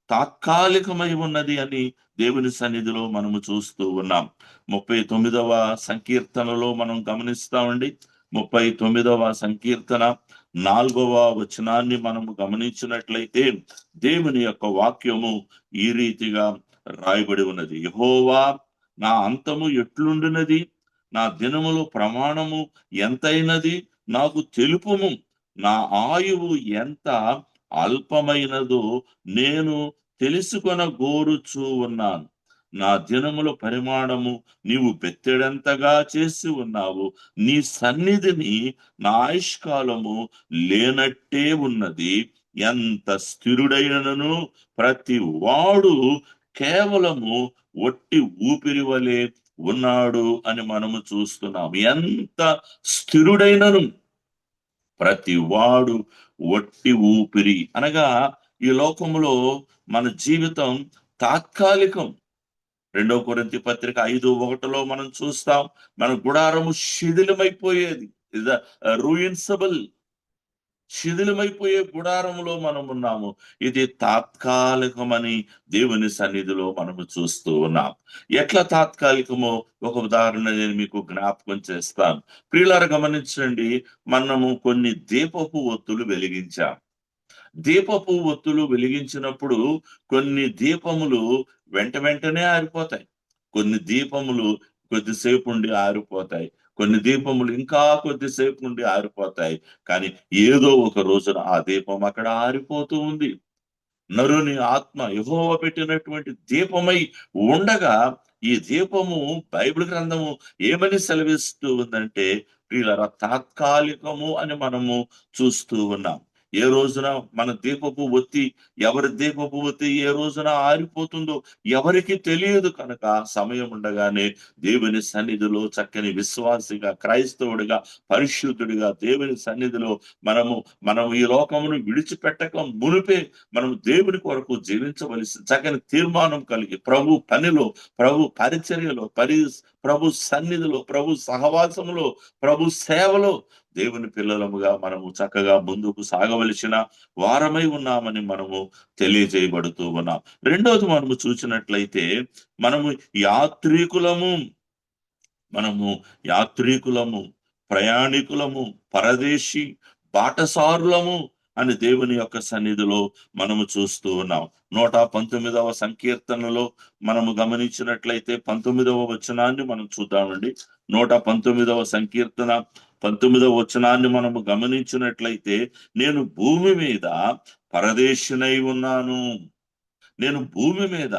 తాత్కాలికమై ఉన్నది అని దేవుని సన్నిధిలో మనము చూస్తూ ఉన్నాం. 39వ సంకీర్తనలో మనం గమనిస్తామండి. 39వ సంకీర్తన 4వ వచనాన్ని మనము గమనించినట్లయితే దేవుని యొక్క వాక్యము ఈ రీతిగా రాయబడి ఉన్నది. యెహోవా, నా అంతము ఎట్లుండినది, నా దినములో ప్రమాణము ఎంతైనది నాకు తెలుపుము. నా ఆయువు ఎంత అల్పమైనదో నేను తెలుసుకొనగోరుచూ ఉన్నాను. నా దినముల పరిమాణము నీవు బెత్తెడంతగా చేసి ఉన్నావు. నీ సన్నిధిని నా ఆయుష్కాలము లేనట్టే ఉన్నది. ఎంత స్థిరుడైనను ప్రతి వాడు కేవలము ఒట్టి ఊపిరి వలె ఉన్నాడు అని మనము చూస్తున్నాం. ఎంత స్థిరుడైనను ప్రతి వాడు ఒట్టి ఊపిరి అనగా ఈ లోకములో మన జీవితం తాత్కాలికం. 2 కొరింథీ పత్రిక 5:1 మనం చూస్తాం, మన గుడారము శిథిలమైపోయేది. ఇస్ రూయిన్సబుల్. శిథిలమైపోయే గుడారములో మనం ఉన్నాము. ఇది తాత్కాలికమని దేవుని సన్నిధిలో మనము చూస్తూ ఉన్నాం. ఎట్లా తాత్కాలికమో ఒక ఉదాహరణ నేను మీకు జ్ఞాపకం చేస్తాను. ప్రియులారా గమనించండి, మనము కొన్ని దీపపు ఒత్తులు వెలిగించాం. దీపపు ఒత్తులు వెలిగించినప్పుడు కొన్ని దీపములు వెంటనే ఆరిపోతాయి. కొన్ని దీపములు కొద్దిసేపు ఉండి ఆరిపోతాయి. కొన్ని దీపములు ఇంకా కొద్దిసేపు నుండి ఆరిపోతాయి. కానీ ఏదో ఒక రోజున ఆ దీపం అక్కడ ఆరిపోతూ ఉంది. నరుని ఆత్మ యెహోవా పెట్టినటువంటి దీపమై ఉండగా ఈ దీపము బైబిల్ గ్రంథము ఏమని సెలవిస్తూ ఉందంటే, ప్రియులారా, తాత్కాలికము అని మనము చూస్తూ ఉన్నాం. ఏ రోజున మన దీపపు ఒత్తి, ఎవరి దీపపు ఒత్తి ఏ రోజున ఆరిపోతుందో ఎవరికి తెలియదు. కనుక సమయం ఉండగానే దేవుని సన్నిధిలో చక్కని విశ్వాసిగా, క్రైస్తవుడిగా, పరిశుద్ధుడిగా దేవుని సన్నిధిలో మనము ఈ లోకమును విడిచిపెట్టక మునిపే మనం దేవుని కొరకు జీవించవలసి చక్కని తీర్మానం కలిగి ప్రభు పనిలో, ప్రభు పరిచర్యలో, ప్రభు సన్నిధిలో, ప్రభు సహవాసములో, ప్రభు సేవలో దేవుని పిల్లలముగా మనము చక్కగా ముందుకు సాగవలసిన వారమై ఉన్నామని మనము తెలియజేయబడుతూ ఉన్నాం. రెండోది మనము చూసినట్లయితే మనము యాత్రికులము, ప్రయాణికులము, పరదేశి, బాటసారులము అని దేవుని యొక్క సన్నిధిలో మనము చూస్తూ ఉన్నాం. 119వ సంకీర్తనలో మనము గమనించినట్లయితే 19వ వచనాన్ని మనం చూద్దామండి. 119వ సంకీర్తన 19వ వచనాన్ని మనము గమనించినట్లయితే, నేను భూమి మీద పరదేశినై ఉన్నాను. నేను భూమి మీద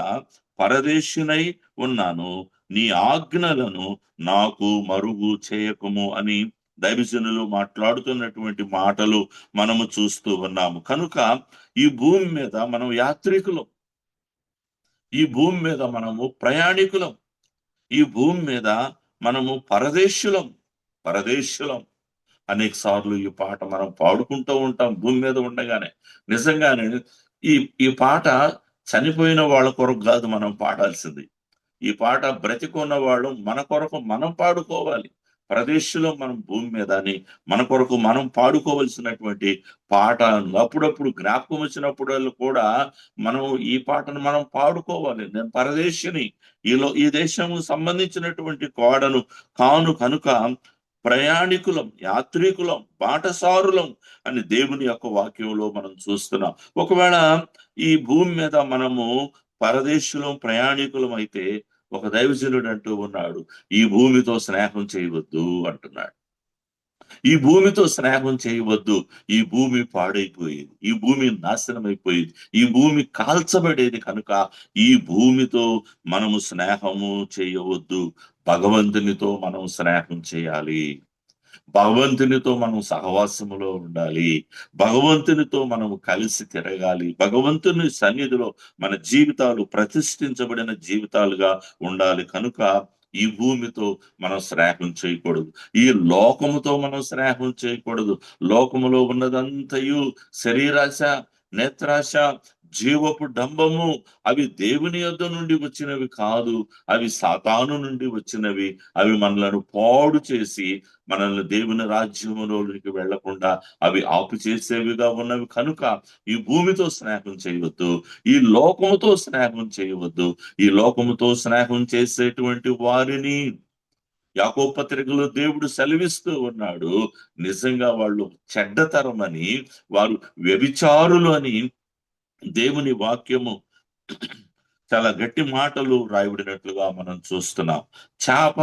పరదేశినై ఉన్నాను. నీ ఆజ్ఞలను నాకు మరుగు చేయకము అని దైవజనులు మాట్లాడుతున్నటువంటి మాటలు మనము చూస్తూ ఉన్నాము. కనుక ఈ భూమి మీద మనం యాత్రికులం, ఈ భూమి మీద మనము ప్రయాణికులం, ఈ భూమి మీద మనము పరదేశులం. అనేక సార్లు ఈ పాట మనం పాడుకుంటూ ఉంటాం భూమి మీద ఉండగానే. నిజంగానే ఈ పాట చనిపోయిన వాళ్ళ కొరకు కాదు మనం పాడాల్సింది. ఈ పాట బ్రతికున్న వాళ్ళు మన కొరకు మనం పాడుకోవాలి. ప్రదేశంలో మనం భూమి మీద అని మన కొరకు మనం పాడుకోవలసినటువంటి పాట. అప్పుడప్పుడు జ్ఞాపకం వచ్చినప్పుడు కూడా మనం ఈ పాటను మనం పాడుకోవాలి. నేను పరదేశిని, ఈ దేశము సంబంధించినటువంటి కోడను కాను కనుక ప్రయాణికులం, యాత్రికులం, బాటసారులం అని దేవుని యొక్క వాక్యంలో మనం చూస్తున్నాం. ఒకవేళ ఈ భూమి మీద మనము పరదేశులం, ప్రయాణికులం అయితే ఒక దైవజనుడు అంటూ ఉన్నాడు, ఈ భూమితో స్నేహం చేయవద్దు అంటున్నాడు. ఈ భూమితో స్నేహం చేయవద్దు. ఈ భూమి పాడైపోయేది, ఈ భూమి నాశనం అయిపోయేది, ఈ భూమి కాల్చబడేది. కనుక ఈ భూమితో మనము స్నేహము చేయవద్దు. భగవంతునితో మనం స్నేహం చేయాలి. భగవంతునితో మనం సహవాసములో ఉండాలి. భగవంతునితో మనము కలిసి తిరగాలి. భగవంతుని సన్నిధిలో మన జీవితాలు ప్రతిష్ఠించబడిన జీవితాలుగా ఉండాలి. కనుక ఈ భూమితో మనం స్నేహం చేయకూడదు. ఈ లోకముతో మనం స్నేహం చేయకూడదు. లోకములో ఉన్నదంతయు శరీరాశ, నేత్రాశ, జీవపు డంబము, అవి దేవుని యొద్ద నుండి వచ్చినవి కాదు, అవి సాతాను నుండి వచ్చినవి. అవి మనలను పాడు చేసి మనల్ని దేవుని రాజ్యములోనికి వెళ్లకుండా అవి ఆపు చేసేవిగా ఉన్నవి. కనుక ఈ భూమితో స్నేహం చేయవద్దు, ఈ లోకముతో స్నేహం చేయవద్దు. ఈ లోకముతో స్నేహం చేసేటువంటి వారిని యాకోబు పత్రికలో దేవుడు సెలవిస్తూ ఉన్నాడు, నిజంగా వాళ్ళు చెడ్డతరమని, వారు వ్యభిచారులు అని దేవుని వాక్యము చాలా గట్టి మాటలు రాయబడినట్లుగా మనం చూస్తున్నాం. చేప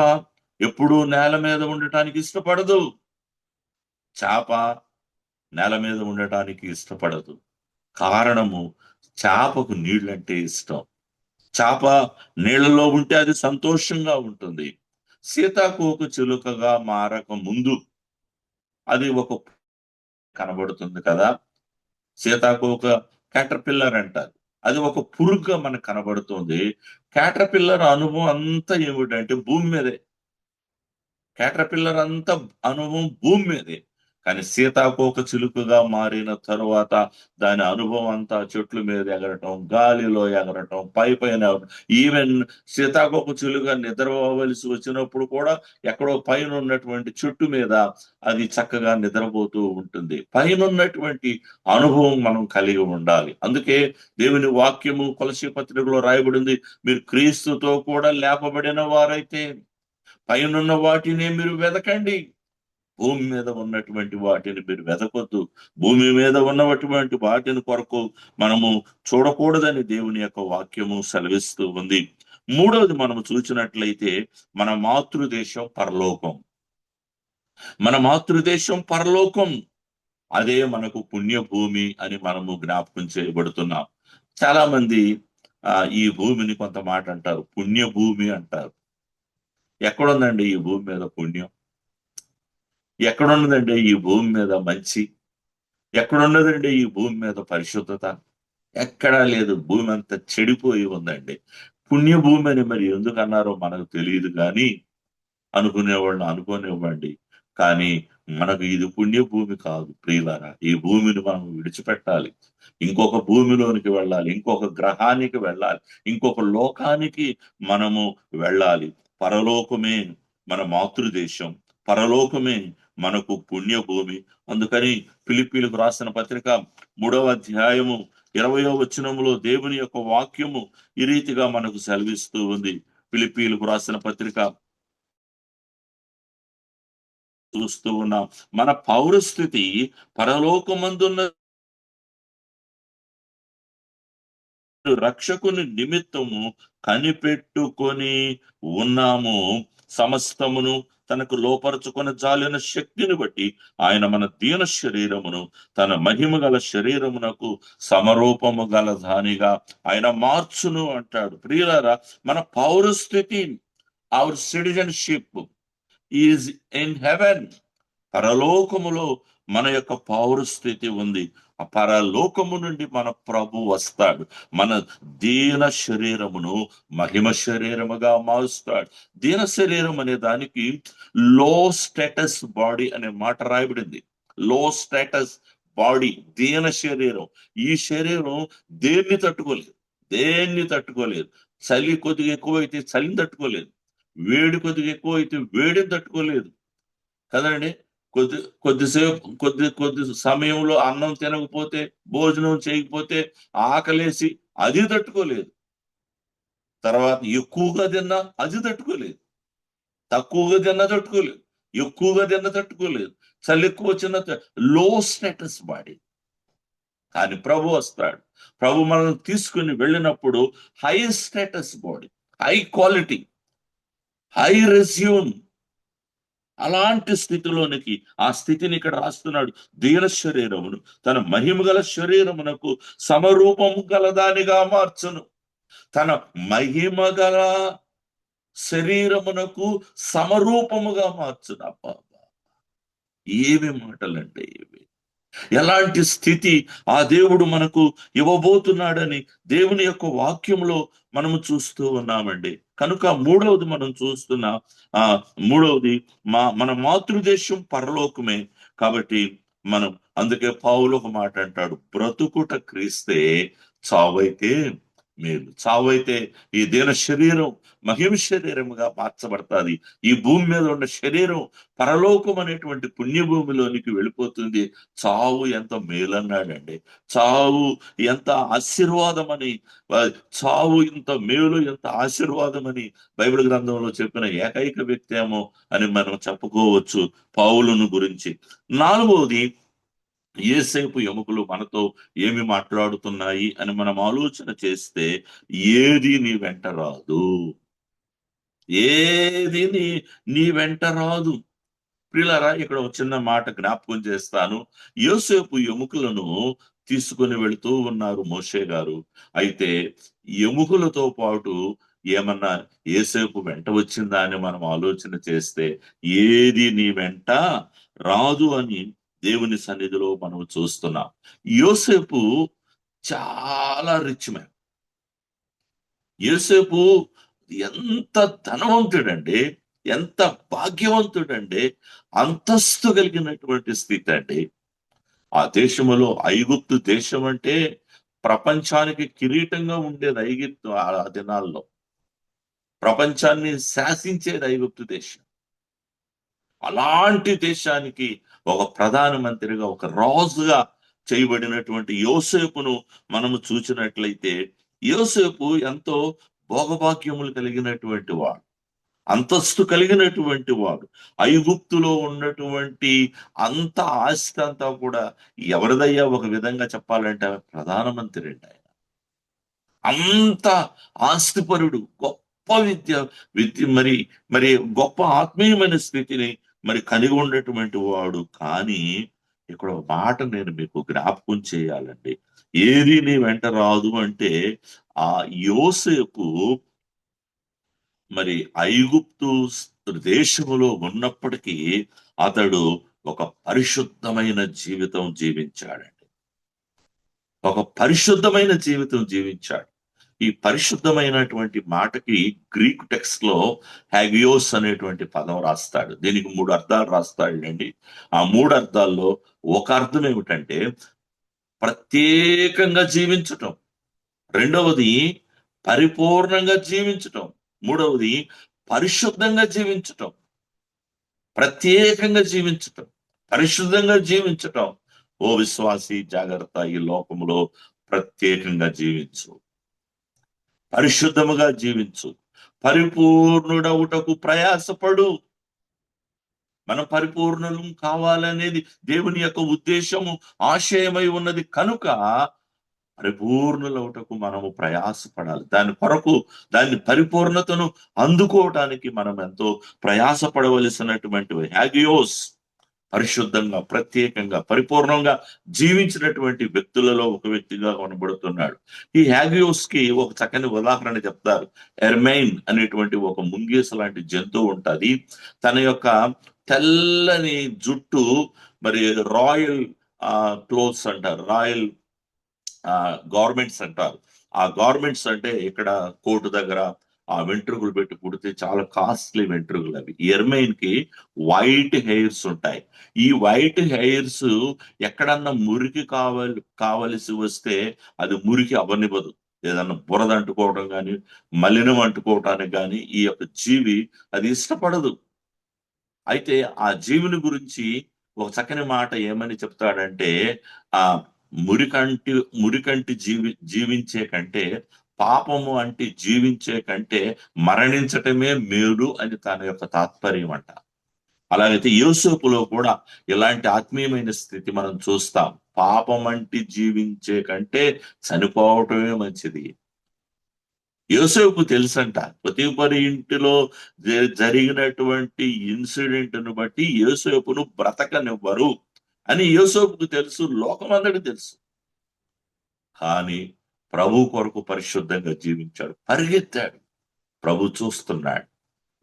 ఎప్పుడూ నేల మీద ఉండటానికి ఇష్టపడదు. చేప నేల మీద ఉండటానికి ఇష్టపడదు. కారణము, చేపకు నీళ్ళంటే ఇష్టం. చేప నీళ్ళలో ఉంటే అది సంతోషంగా ఉంటుంది. సీతాకోక చిలుకగా మారక ముందు అది ఒక కనబడుతుంది కదా. సీతాకోక క్యాటర్పిల్లర్ అంటారు. అది ఒక పురుగుగా మనకు కనబడుతుంది. క్యాటర్పిల్లర్ అనుభవం అంతా ఏమిటంటే భూమి మీదే. క్యాటర్పిల్లర్ అంతా అనుభవం భూమి మీదే. కానీ సీతాకోక చిలుకగా మారిన తరువాత దాని అనుభవం అంతా చెట్ల మీద ఎగరటం, గాలిలో ఎగరటం, పైన ఈవెన్ సీతాకోక చిలుక నిద్రపోవలసి వచ్చినప్పుడు కూడా ఎక్కడో పైన ఉన్నటువంటి చెట్టు మీద అది చక్కగా నిద్రపోతూ ఉంటుంది. పైన ఉన్నటువంటి అనుభవం మనం కలిగి ఉండాలి. అందుకే దేవుని వాక్యము కొలసీ పత్రికలో రాయబడింది, మీరు క్రీస్తుతో కూడా లేపబడిన వారైతే పైనున్న వాటిని మీరు వెదకండి, భూమి మీద ఉన్నటువంటి వాటిని మీరు వెదకొద్దు. భూమి మీద ఉన్నటువంటి వాటిని కొరకు మనము చూడకూడదని దేవుని యొక్క వాక్యము సెలవిస్తూ ఉంది. మూడవది మనము చూసినట్లయితే మన మాతృదేశం పరలోకం. మన మాతృదేశం పరలోకం, అదే మనకు పుణ్యభూమి అని మనము జ్ఞాపకం చేయబడుతున్నాం. చాలా మంది ఈ భూమిని కొంత మాట అంటారు, పుణ్యభూమి అంటారు. ఎక్కడుందండి ఈ భూమి మీద పుణ్యం? ఎక్కడున్నదండి ఈ భూమి మీద మంచి? ఎక్కడున్నదండి ఈ భూమి మీద పరిశుద్ధత? ఎక్కడా లేదు. భూమి అంతా చెడిపోయి ఉందండి. పుణ్యభూమి అని మరి ఎందుకు అన్నారో మనకు తెలియదు, కానీ అనుకునేవాళ్ళు అనుకోనివ్వండి. కానీ మనకు ఇది పుణ్యభూమి కాదు ప్రియులారా. ఈ భూమిని మనం విడిచిపెట్టాలి, ఇంకొక భూమిలోనికి వెళ్ళాలి, ఇంకొక గ్రహానికి వెళ్ళాలి, ఇంకొక లోకానికి మనము వెళ్ళాలి. పరలోకమే మన మాతృదేశం, పరలోకమే మనకు పుణ్యభూమి. అందుకని ఫిలిప్పీలకు రాసిన పత్రిక 3వ అధ్యాయము 20వ వచనములో దేవుని యొక్క వాక్యము ఈ రీతిగా మనకు సెలవిస్తూ ఉంది. ఫిలిప్పీలకు రాసిన పత్రిక చూస్తూ ఉన్నాం. మన పౌరస్థితి పరలోకమందున్న రక్షకుని నిమిత్తము కనిపెట్టుకొని ఉన్నాము. సమస్తమును తనకు లోపరుచుకొని జాలిన శక్తిని బట్టి ఆయన మన దీన శరీరమును తన మహిమ గల శరీరమునకు సమరూపము గల దానిగా ఆయన మార్చును అంటాడు. ప్రియులారా, మన పౌరస్థితి, our citizenship is in heaven. పరలోకములో మన యొక్క పౌరస్థితి ఉంది. ఆ పరలోకము నుండి మన ప్రభు వస్తాడు, మన దీన శరీరమును మహిమ శరీరముగా మారుస్తాడు. దీన శరీరం అనే దానికి లో స్టేటస్ బాడీ అనే మాట రాయబడింది. లో స్టేటస్ బాడీ, దీన శరీరం. ఈ శరీరం దేన్ని తట్టుకోలేదు. చలి కొద్దిగా ఎక్కువైతే చలిని తట్టుకోలేదు, వేడి కొద్దిగా ఎక్కువ అయితే వేడిని తట్టుకోలేదు కదండి. కొద్దిసేపు కొద్ది సమయంలో అన్నం తినకపోతే, భోజనం చేయకపోతే ఆకలేసి అది తట్టుకోలేదు. తర్వాత ఎక్కువగా తిన్నా అది తట్టుకోలేదు, తక్కువగా తిన్నా తట్టుకోలేదు, ఎక్కువగా తిన్నా తట్టుకోలేదు. చలి ఎక్కువ వచ్చిన లో స్టేటస్ బాడీ. కానీ ప్రభు వస్తాడు. ప్రభు మనల్ని తీసుకుని వెళ్ళినప్పుడు high status body, high quality, high resume, అలాంటి స్థితిలోనికి, ఆ స్థితిని ఇక్కడ రాస్తున్నాడు. దీన శరీరమును తన మహిమ గల శరీరమునకు సమరూపము గలదానిగా మార్చును. తన మహిమ గల శరీరమునకు సమరూపముగా మార్చును. అబ్బా, ఏమి మాటలంటే ఇవి! ఎలాంటి స్థితి ఆ దేవుడు మనకు ఇవ్వబోతున్నాడని దేవుని యొక్క వాక్యంలో మనము చూస్తూ ఉన్నామండి. కనుక మూడవది మనం చూస్తున్న మూడవది మన మాతృదేశం పరలోకమే. కాబట్టి మనం అందుకే పౌలు ఒక మాట అంటాడు, బ్రతుకుట క్రీస్తే, చావైతే మేలు. చావైతే ఈ దీన శరీరం మహిమ శరీరముగా మార్చబడుతుంది. ఈ భూమి మీద ఉన్న శరీరం పరలోకం అనేటువంటి పుణ్యభూమిలోనికి వెళ్ళిపోతుంది. చావు ఎంత మేలన్నాడండి. చావు ఎంత ఆశీర్వాదం అని, చావు ఇంత మేలు, ఎంత ఆశీర్వాదం అని బైబిల్ గ్రంథంలో చెప్పిన ఏకైక వ్యక్తి ఏమో అని మనం చెప్పుకోవచ్చు పౌలును గురించి. నాలుగవది, ఏసేపు ఎముకలు మనతో ఏమి మాట్లాడుతున్నాయి అని మనం ఆలోచన చేస్తే, ఏది నీ వెంట రాదు, ఏది నీ వెంట రాదు. ప్రియులారా, ఇక్కడ ఒక చిన్న మాట జ్ఞాపకం చేస్తాను. యోసేపు ఎముకలను తీసుకుని వెళుతూ ఉన్నారు మోషే గారు. అయితే ఎముకలతో పాటు ఏమన్నా యోసేపు వెంట వచ్చిందా అని మనం ఆలోచన చేస్తే, ఏది నీ వెంట రాదు అని దేవుని సన్నిధిలో మనం చూస్తున్నాం. యోసేపు చాలా రిచ్ మ్యాన్. యోసేపు ఎంత ధనవంతుడండి, ఎంత భాగ్యవంతుడండి, అంతస్తు కలిగినటువంటి స్థితి అండి. ఆ దేశములో ఐగుప్తు దేశం అంటే ప్రపంచానికి కిరీటంగా ఉండేది. ఐగుప్తు ఆ దినాల్లో ప్రపంచాన్ని శాసించేది ఐగుప్తు దేశం. అలాంటి దేశానికి ఒక ప్రధానమంత్రిగా, ఒక రాజుగా చేయబడినటువంటి యోసేపును మనము చూసినట్లయితే, యోసేపు ఎంతో భోగభాగ్యములు కలిగినటువంటి వాడు, అంతస్తు కలిగినటువంటి వాడు. ఐగుప్తులో ఉన్నటువంటి అంత ఆస్తి అంతా కూడా ఎవరిదయ్యా? ఒక విధంగా చెప్పాలంటే ప్రధానమంత్రి అండి ఆయన. అంత ఆస్తిపరుడు, గొప్ప విద్య మరి మరి గొప్ప ఆత్మీయమైన స్థితిని మరి కలిగి ఉన్నటువంటి వాడు. కానీ ఇక్కడ ఒక మాట నేను మీకు జ్ఞాపకం చేయాలండి. ఏది నీ వెంట రాదు అంటే, ఆ యోసేపు మరి ఐగుప్తు దేశములో ఉన్నప్పటికీ అతడు ఒక పరిశుద్ధమైన జీవితం జీవించాడండి. ఒక పరిశుద్ధమైన జీవితం జీవించాడు. ఈ పరిశుద్ధమైనటువంటి మాటకి గ్రీక్ టెక్స్ట్ లో హ్యాగియోస్ అనేటువంటి పదం రాస్తాడు. దీనికి 3 అర్థాలు రాస్తాడండి. ఆ 3 అర్థాల్లో ఒక అర్థం ఏమిటంటే ప్రత్యేకంగా జీవించటం, రెండవది పరిపూర్ణంగా జీవించటం, మూడవది పరిశుద్ధంగా జీవించటం. ప్రత్యేకంగా జీవించటం, పరిశుద్ధంగా జీవించటం. ఓ విశ్వాసి, జాగ్రత్త, ఈ లోకములో ప్రత్యేకంగా జీవించు, పరిశుద్ధముగా జీవించు, పరిపూర్ణుడవుటకు ప్రయాసపడు. మనం పరిపూర్ణులు కావాలనేది దేవుని యొక్క ఉద్దేశము, ఆశయమై ఉన్నది కనుక పరిపూర్ణులవుటకు మనము ప్రయాసపడాలి. దాని పరిపూర్ణతను అందుకోవటానికి మనం ఎంతో ప్రయాసపడవలసినటువంటి హ్యాగియోస్ పరిశుద్ధంగా, ప్రత్యేకంగా, పరిపూర్ణంగా జీవించినటువంటి వ్యక్తులలో ఒక వ్యక్తిగా కనబడుతున్నాడు. ఈ హ్యాగియోస్ కి ఒక చక్కని ఉదాహరణ చెప్తారు. ఎర్మైన్ అనేటువంటి ఒక ముంగీస లాంటి జంతువు ఉంటుంది. తన యొక్క తెల్లని జుట్టు మరి రాయల్ క్లోత్స్ అంటారు, రాయల్ గార్మెంట్స్ అంటారు. ఆ గార్మెంట్స్ అంటే ఇక్కడ కోటు దగ్గర ఆ వెంట్రుకలు పెట్టి పుడితే చాలా కాస్ట్లీ వెంట్రుకలు అవి. ఎర్మైన్ కి వైట్ హెయిర్స్ ఉంటాయి. ఈ వైట్ హెయిర్స్ ఎక్కడన్నా మురికి కావలసి వస్తే అది మురికి అవనివ్వదు. ఏదన్నా బురద అంటుకోవడం కానీ, మలినం అంటుకోవటానికి కానీ ఈ యొక్క జీవి అది ఇష్టపడదు. అయితే ఆ జీవుని గురించి ఒక చక్కని మాట ఏమని చెప్తాడంటే, ఆ మురికంటి జీవించే కంటే, పాపము అంటే జీవించే కంటే మరణించటమే మేలు అని తన యొక్క తాత్పర్యం అంట. అలాగైతే యోసేపులో కూడా ఇలాంటి ఆత్మీయమైన స్థితి మనం చూస్తాం. పాపం అంటే జీవించే కంటే చనిపోవటమే మంచిది. యోసేపు తెలుసంట, పొతీఫరు ఇంటిలో జరిగినటువంటి ఇన్సిడెంట్ ను బట్టి యోసేపును బ్రతకనివ్వరు అని యోసేపుకు తెలుసు, లోకమందరికి తెలుసు. కానీ ప్రభు కొరకు పరిశుద్ధంగా జీవించాడు, పరిగెత్తాడు. ప్రభు చూస్తున్నాడు,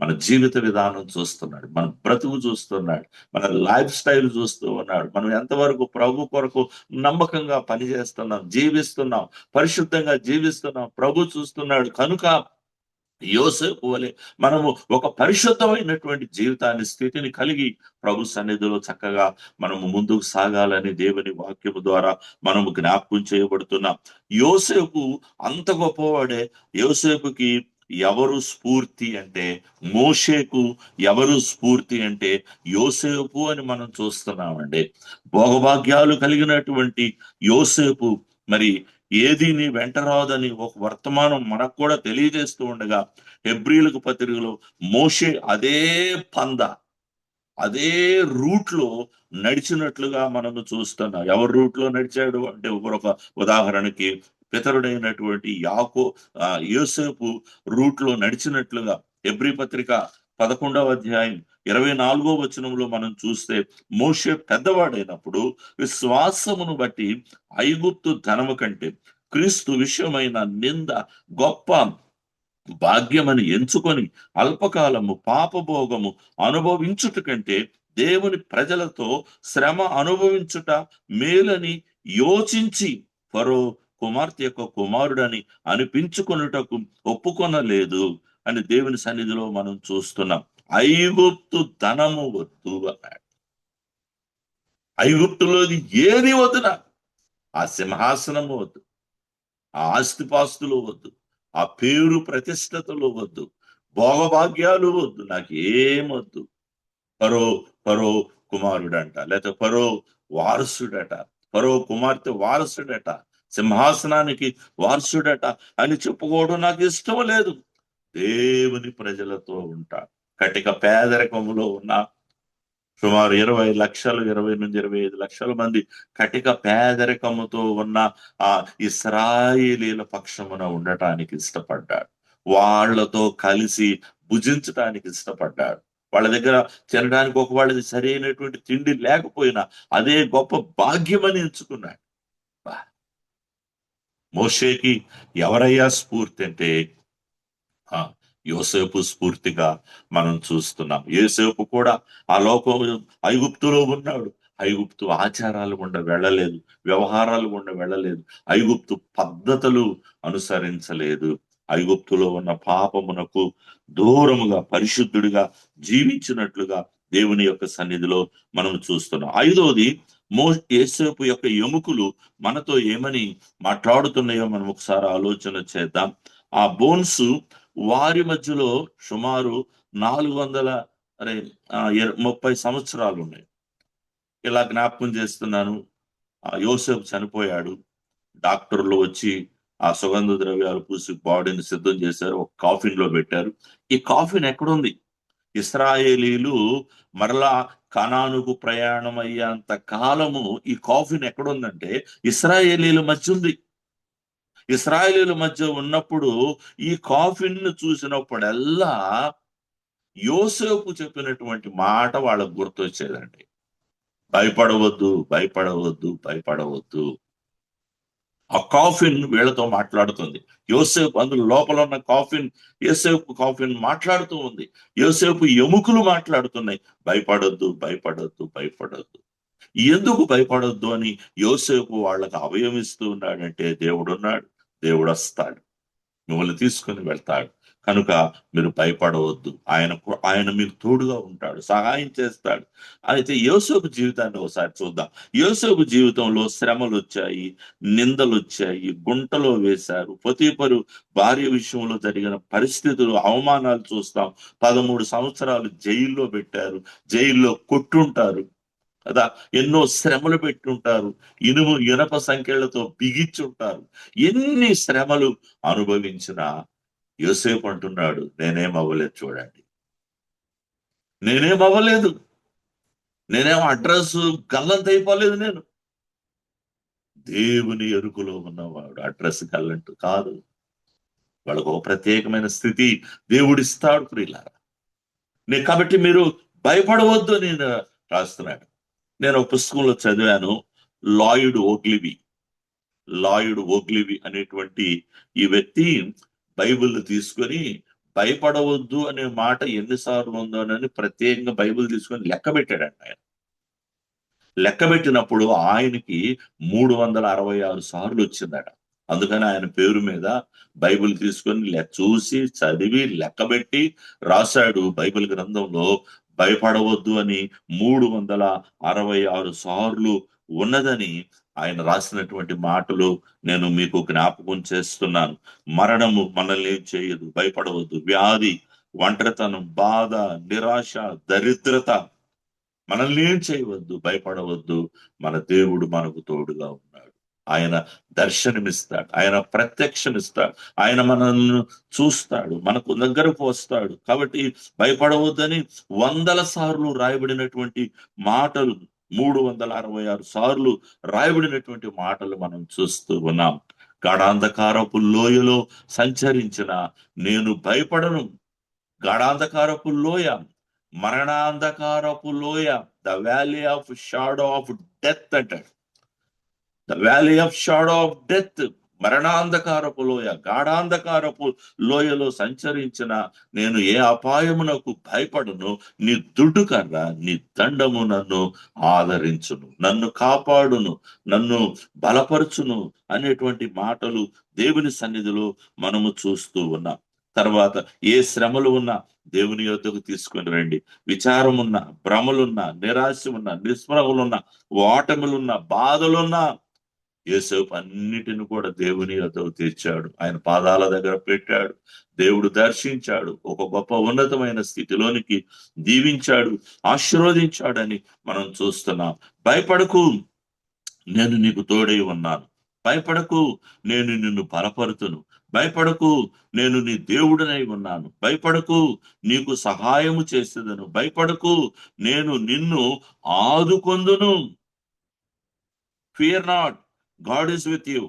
మన జీవిత విధానం చూస్తున్నాడు, మన బ్రతుకు చూస్తున్నాడు, మన లైఫ్ స్టైల్ చూస్తూ ఉన్నాడు. మనం ఎంతవరకు ప్రభు కొరకు నమ్మకంగా పనిచేస్తున్నాం, జీవిస్తున్నాం, పరిశుద్ధంగా జీవిస్తున్నాం, ప్రభు చూస్తున్నాడు. కనుక యోసేపు వలె మనము ఒక పరిశుద్ధమైనటువంటి జీవితాన్ని, స్థితిని కలిగి ప్రభు సన్నిధిలో చక్కగా మనము ముందుకు సాగాలని దేవుని వాక్యము ద్వారా మనము జ్ఞాపకం చేయబడుతున్నాం. యోసేపు అంత గొప్పవాడే. యోసేపుకి ఎవరు స్ఫూర్తి అంటే, మోషేకు ఎవరు స్ఫూర్తి అంటే యోసేపు అని మనం చూస్తున్నామండి. భోగభాగ్యాలు కలిగినటువంటి యోసేపు మరి ఏది నీ వెంట రాదని ఒక వర్తమానం మనకు కూడా తెలియజేస్తూ ఉండగా, హెబ్రీలకు పత్రికలో మోషే అదే అదే రూట్ లో నడిచినట్లుగా మనము చూస్తున్నాం. ఎవరి రూట్ లో నడిచాడు అంటే, ఒక ఉదాహరణకి పితరుడైనటువంటి యోసేపు రూట్ లో నడిచినట్లుగా హెబ్రీ పత్రిక 11వ అధ్యాయం 24వ వచనంలో మనం చూస్తే, మోషే పెద్దవాడైనప్పుడు విశ్వాసమును బట్టి ఐగుప్తు ధనము కంటే క్రీస్తు విషయమైన నింద గొప్ప భాగ్యమని ఎంచుకొని అల్పకాలము పాపభోగము అనుభవించుట కంటే దేవుని ప్రజలతో శ్రమ అనుభవించుట మేలని యోచించి ఫరో కుమార్తె యొక్క కుమారుడని అనిపించుకొనుటకు ఒప్పుకొనలేదు అని దేవుని సన్నిధిలో మనం చూస్తున్నాం. ఐగుప్తు ధనము వద్దు అన్నాడు. ఐగుప్తులోది ఏది వద్దు నాకు. ఆ సింహాసనము వద్దు, ఆ ఆస్తిపాస్తులు వద్దు, ఆ పేరు ప్రతిష్టతలు వద్దు, భోగభాగ్యాలు వద్దు, నాకు ఏమొద్దు. ఫరో కుమారుడంట, లేకపోతే ఫరో వారసుడట, ఫరో కుమార్తె వారసుడట, సింహాసనానికి వారసుడట అని చెప్పుకోవడం నాకు ఇష్టం లేదు. దేవుని ప్రజలతో ఉంటా. కటిక పేదరికములో ఉన్న సుమారు 20 లక్షలు, 20 నుంచి 25 లక్షల మంది కటిక పేదరికముతో ఉన్న ఆ ఇశ్రాయేలీల పక్షమున ఉండటానికి ఇష్టపడ్డాడు. వాళ్లతో కలిసి భుజించటానికి ఇష్టపడ్డాడు. వాళ్ళ దగ్గర తినడానికి వాళ్ళది సరైనటువంటి తిండి లేకపోయినా అదే గొప్ప భాగ్యమని ఎంచుకున్నాడు. మోషేకి ఎవరయ్యా స్ఫూర్తి అంటే యోసేపు స్ఫూర్తిగా మనం చూస్తున్నాం. యోసేపు కూడా ఆ లోకం ఐగుప్తులో ఉన్నాడు. ఐగుప్తు ఆచారాలు గుండా వెళ్ళలేదు, వ్యవహారాలు గుండా వెళ్ళలేదు, ఐగుప్తు పద్ధతులు అనుసరించలేదు. ఐగుప్తులో ఉన్న పాపమునకు దూరముగా పరిశుద్ధుడిగా జీవించినట్లుగా దేవుని యొక్క సన్నిధిలో మనం చూస్తున్నాం. 5వది, యోసేపు యొక్క ఎముకలు మనతో ఏమని మాట్లాడుతున్నాయో మనం ఒకసారి ఆలోచన చేద్దాం. ఆ బోన్స్ వారి మధ్యలో సుమారు 430 సంవత్సరాలు ఉన్నాయి. ఇలా జ్ఞాపకం చేస్తున్నాను. యోసేపు చనిపోయాడు. డాక్టర్లు వచ్చి ఆ సుగంధ ద్రవ్యాలు పూసి బాడీని సిద్ధం చేశారు, ఒక కాఫిన్ లో పెట్టారు. ఈ కాఫిన్ ఎక్కడుంది? ఇశ్రాయేలీలు మరలా కనానుకు ప్రయాణం అయ్యేంత కాలము ఈ కాఫిన్ ఎక్కడుందంటే ఇశ్రాయేలీల మధ్య ఉంది. ఇశ్రాయేలీల మధ్య ఉన్నప్పుడు ఈ కాఫిన్ ను చూసినప్పుడల్లా యోసేపు చెప్పినటువంటి మాట వాళ్ళకు గుర్తొచ్చేదండి. భయపడవద్దు, భయపడవద్దు, భయపడవద్దు. ఆ కాఫిన్ వీళ్ళతో మాట్లాడుతుంది. యోసేపు అందులో లోపల ఉన్న కాఫిన్, యోసేపు కాఫిన్ మాట్లాడుతూ ఉంది. యోసేపు ఎముకలు మాట్లాడుతున్నాయి, భయపడొద్దు, భయపడొద్దు, భయపడొద్దు. ఎందుకు భయపడొద్దు అని యోసేపు వాళ్ళకి అభయం ఇస్తూ ఉన్నాడంటే, దేవుడున్నాడు, దేవుడు వస్తాడు, మిమ్మల్ని తీసుకుని వెళ్తాడు, కనుక మీరు భయపడవద్దు, ఆయన మీకు తోడుగా ఉంటాడు, సహాయం చేస్తాడు. అయితే యోసేపు జీవితాన్ని ఒకసారి చూద్దాం. యోసేపు జీవితంలో శ్రమలు వచ్చాయి, నిందలు వచ్చాయి, గుంటలో వేశారు, పొతీఫరు భార్య విషయంలో జరిగిన పరిస్థితులు, అవమానాలు చూస్తాం. 13 సంవత్సరాలు జైల్లో పెట్టారు, జైల్లో కొట్టుంటారు కదా, ఎన్నో శ్రమలు పెట్టుంటారు, ఇనప సంఖ్యలతో బిగించుంటారు. ఎన్ని శ్రమలు అనుభవించినా యోసేపు అంటున్నాడు, నేనేం అవ్వలేదు, చూడండి, నేనేం అవ్వలేదు, నేనేం అడ్రస్ గల్లంత అయిపోలేదు, నేను దేవుని ఎరుకలో ఉన్నవాడు. అడ్రస్ గల్లంటు కాదు, వాళ్ళకు ఒక ప్రత్యేకమైన స్థితి దేవుడిస్తాడు ప్రియులారా. కాబట్టి మీరు భయపడవద్దు అని నేను రాస్తున్నాడు. నేను ఒక పుస్తకంలో చదివాను, లాయిడ్ ఓగ్లివి అనేటువంటి ఈ వ్యక్తి బైబిల్ తీసుకొని భయపడవద్దు అనే మాట ఎన్నిసార్లు ఉందోనని ప్రత్యేకంగా బైబిల్ తీసుకొని లెక్క పెట్టాడంట. ఆయన లెక్క పెట్టినప్పుడు ఆయనకి 366 సార్లు వచ్చిందట. అందుకని ఆయన పేరు మీద బైబిల్ తీసుకొని చూసి చదివి లెక్కబెట్టి రాశాడు బైబిల్ గ్రంథంలో, భయపడవద్దు అని 366 సార్లు ఉన్నదని ఆయన రాసినటువంటి మాటలు నేను మీకు జ్ఞాపకం చేస్తున్నాను. మరణము మనల్ని ఏం చేయదు, భయపడవద్దు. వ్యాధి, ఒంటరితనం, బాధ, నిరాశ, దరిద్రత మనల్ని ఏం చేయవద్దు, భయపడవద్దు. మన దేవుడు మనకు తోడుగా ఉన్నాడు. ఆయన దర్శనమిస్తాడు, ఆయన ప్రత్యక్షమిస్తాడు, ఆయన మనల్ని చూస్తాడు, మనకు దగ్గరకు వస్తాడు. కాబట్టి భయపడవద్దని 100 సార్లు రాయబడినటువంటి మాటలు, 366 సార్లు రాయబడినటువంటి మాటలు మనం చూస్తూ ఉన్నాం. గాఢాంధకారపు లోయలో సంచరించిన నేను భయపడను, గాఢాంధకారపు లోయ, మరణాంధకారపు లోయ, the valley of shadow of death అంటాడు. The valley of shadow of death, మరణాంధకారపు లోయ, గాఢాంధకారపు లోయలో సంచరించిన నేను ఏ అపాయమునకు భయపడను, నీ దుడ్డు కర్ర నీ దండము నన్ను ఆదరించును, నన్ను కాపాడును, నన్ను బలపరచును అనేటువంటి మాటలు దేవుని సన్నిధిలో మనము చూస్తూ ఉన్నాం. తర్వాత ఏ శ్రమలు ఉన్నా దేవుని యొద్దకు తీసుకొని రండి. విచారం ఉన్నా, భ్రమలున్నా, నిరాశ ఉన్నా, నిస్పృహలున్నా, ఓటములున్నా, బాధలున్నా యోసేపు అన్నిటిని కూడా దేవుని యొద్దకు తీర్చాడు. ఆయన పాదాల దగ్గర పెట్టాడు. దేవుడు దర్శించాడు, ఒక గొప్ప ఉన్నతమైన స్థితిలోనికి దీవించాడు, ఆశీర్వదించాడని మనం చూస్తున్నాం. భయపడకు, నేను నీకు తోడై ఉన్నాను. భయపడకు, నేను నిన్ను బలపరుతును. భయపడకు, నేను నీ దేవుడినై ఉన్నాను. భయపడకు, నీకు సహాయము చేసేదను. భయపడకు, నేను నిన్ను ఆదుకొందును. Fear not, God is with you.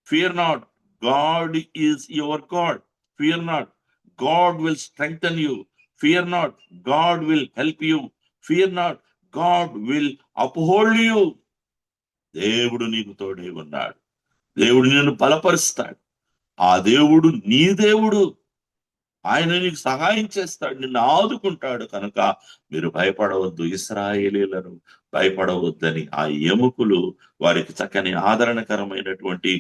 Fear not, God is your God. Fear not, God will strengthen you. Fear not, God will help you. Fear not, God will uphold you. దేవుడు నీకు తోడై ఉన్నాడు. దేవుడు నిన్ను బలపరుస్తాడు. ఆ దేవుడు నీ దేవుడు. ఆయన నీకు సహాయం చేస్తాడు, నిన్ను ఆదుకుంటాడు. కనుక మీరు భయపడవద్దు. ఇశ్రాయేలీలను భయపడవద్దని ఆ ఎముకలు వారికి చక్కని ఆదరణకరమైనటువంటి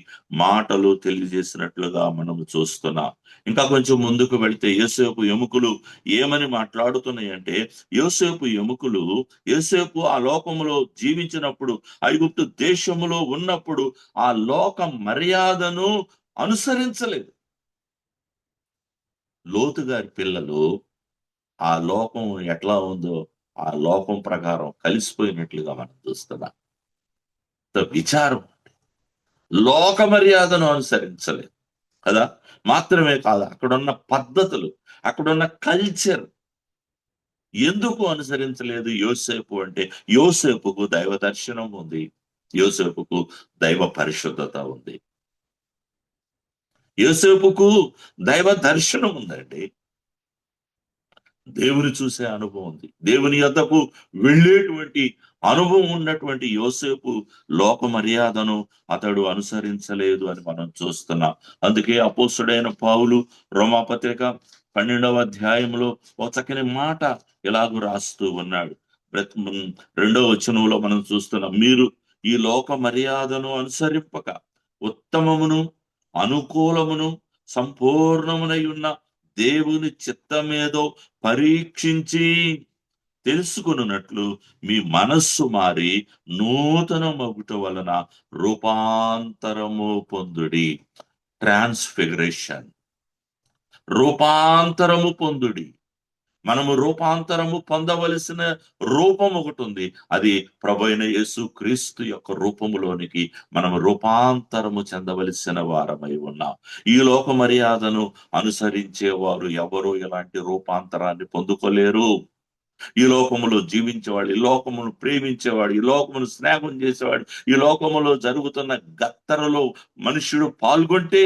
మాటలు తెలియజేసినట్లుగా మనము చూస్తున్నాం. ఇంకా కొంచెం ముందుకు వెళితే యోసేపు ఎముకలు ఏమని మాట్లాడుతున్నాయి అంటే, యోసేపు ఎముకలు, యోసేపు ఆ లోకములో జీవించినప్పుడు, ఐగుప్తు దేశములో ఉన్నప్పుడు ఆ లోక మర్యాదను అనుసరించలేదు. లోతు గారి పిల్లలు ఆ లోకం ఎట్లా ఉందో ఆ లోకం ప్రకారం కలిసిపోయినట్లుగా మనం చూస్తున్నాం. విచారం, లోక మర్యాదను అనుసరించలేదు కదా. మాత్రమే కాదు, అక్కడున్న పద్ధతులు, అక్కడున్న కల్చర్ ఎందుకు అనుసరించలేదు యోసేపు అంటే, యోసేపుకు దైవ దర్శనం ఉంది, యోసేపుకు దైవ పరిశుద్ధత ఉంది, యోసేపుకు దైవ దర్శనం ఉందండి. దేవుని చూసే అనుభవం ఉంది, దేవుని యొద్దకు వెళ్ళేటువంటి అనుభవం ఉన్నటువంటి యోసేపు లోక మర్యాదను అతడు అనుసరించలేదు అని మనం చూస్తున్నాం. అందుకే అపోస్తుడైన పౌలు రోమాపత్రిక 12వ అధ్యాయంలో ఒక చక్కని మాట ఇలాగూ రాస్తూ ఉన్నాడు. 2వ వచనంలో మనం చూస్తున్నాం, మీరు ఈ లోక మర్యాదను అనుసరింపక ఉత్తమమును అనుకూలమును సంపూర్ణమునై ఉన్న దేవుని చిత్తమేదో పరీక్షించి తెలుసుకున్నట్లు మీ మనస్సు మారి నూతన మగుట వలన రూపాంతరము పొందుడి. ట్రాన్స్ఫిగరేషన్, రూపాంతరము పొందుడి. మనము రూపాంతరము పొందవలసిన రూపం ఒకటి ఉంది, అది ప్రభువైన యేసు క్రీస్తు యొక్క రూపములోనికి మనము రూపాంతరము చెందవలసిన వారమై ఉన్నాం. ఈ లోక మర్యాదను అనుసరించేవారు ఎవరు ఎలాంటి రూపాంతరాన్ని పొందుకోలేరు. ఈ లోకములో జీవించేవాడు, ఈ లోకమును ప్రేమించేవాడు, ఈ లోకమును స్నేహం చేసేవాడు, ఈ లోకములో జరుగుతున్న గత్తరలో మనుష్యుడు పాల్గొంటే,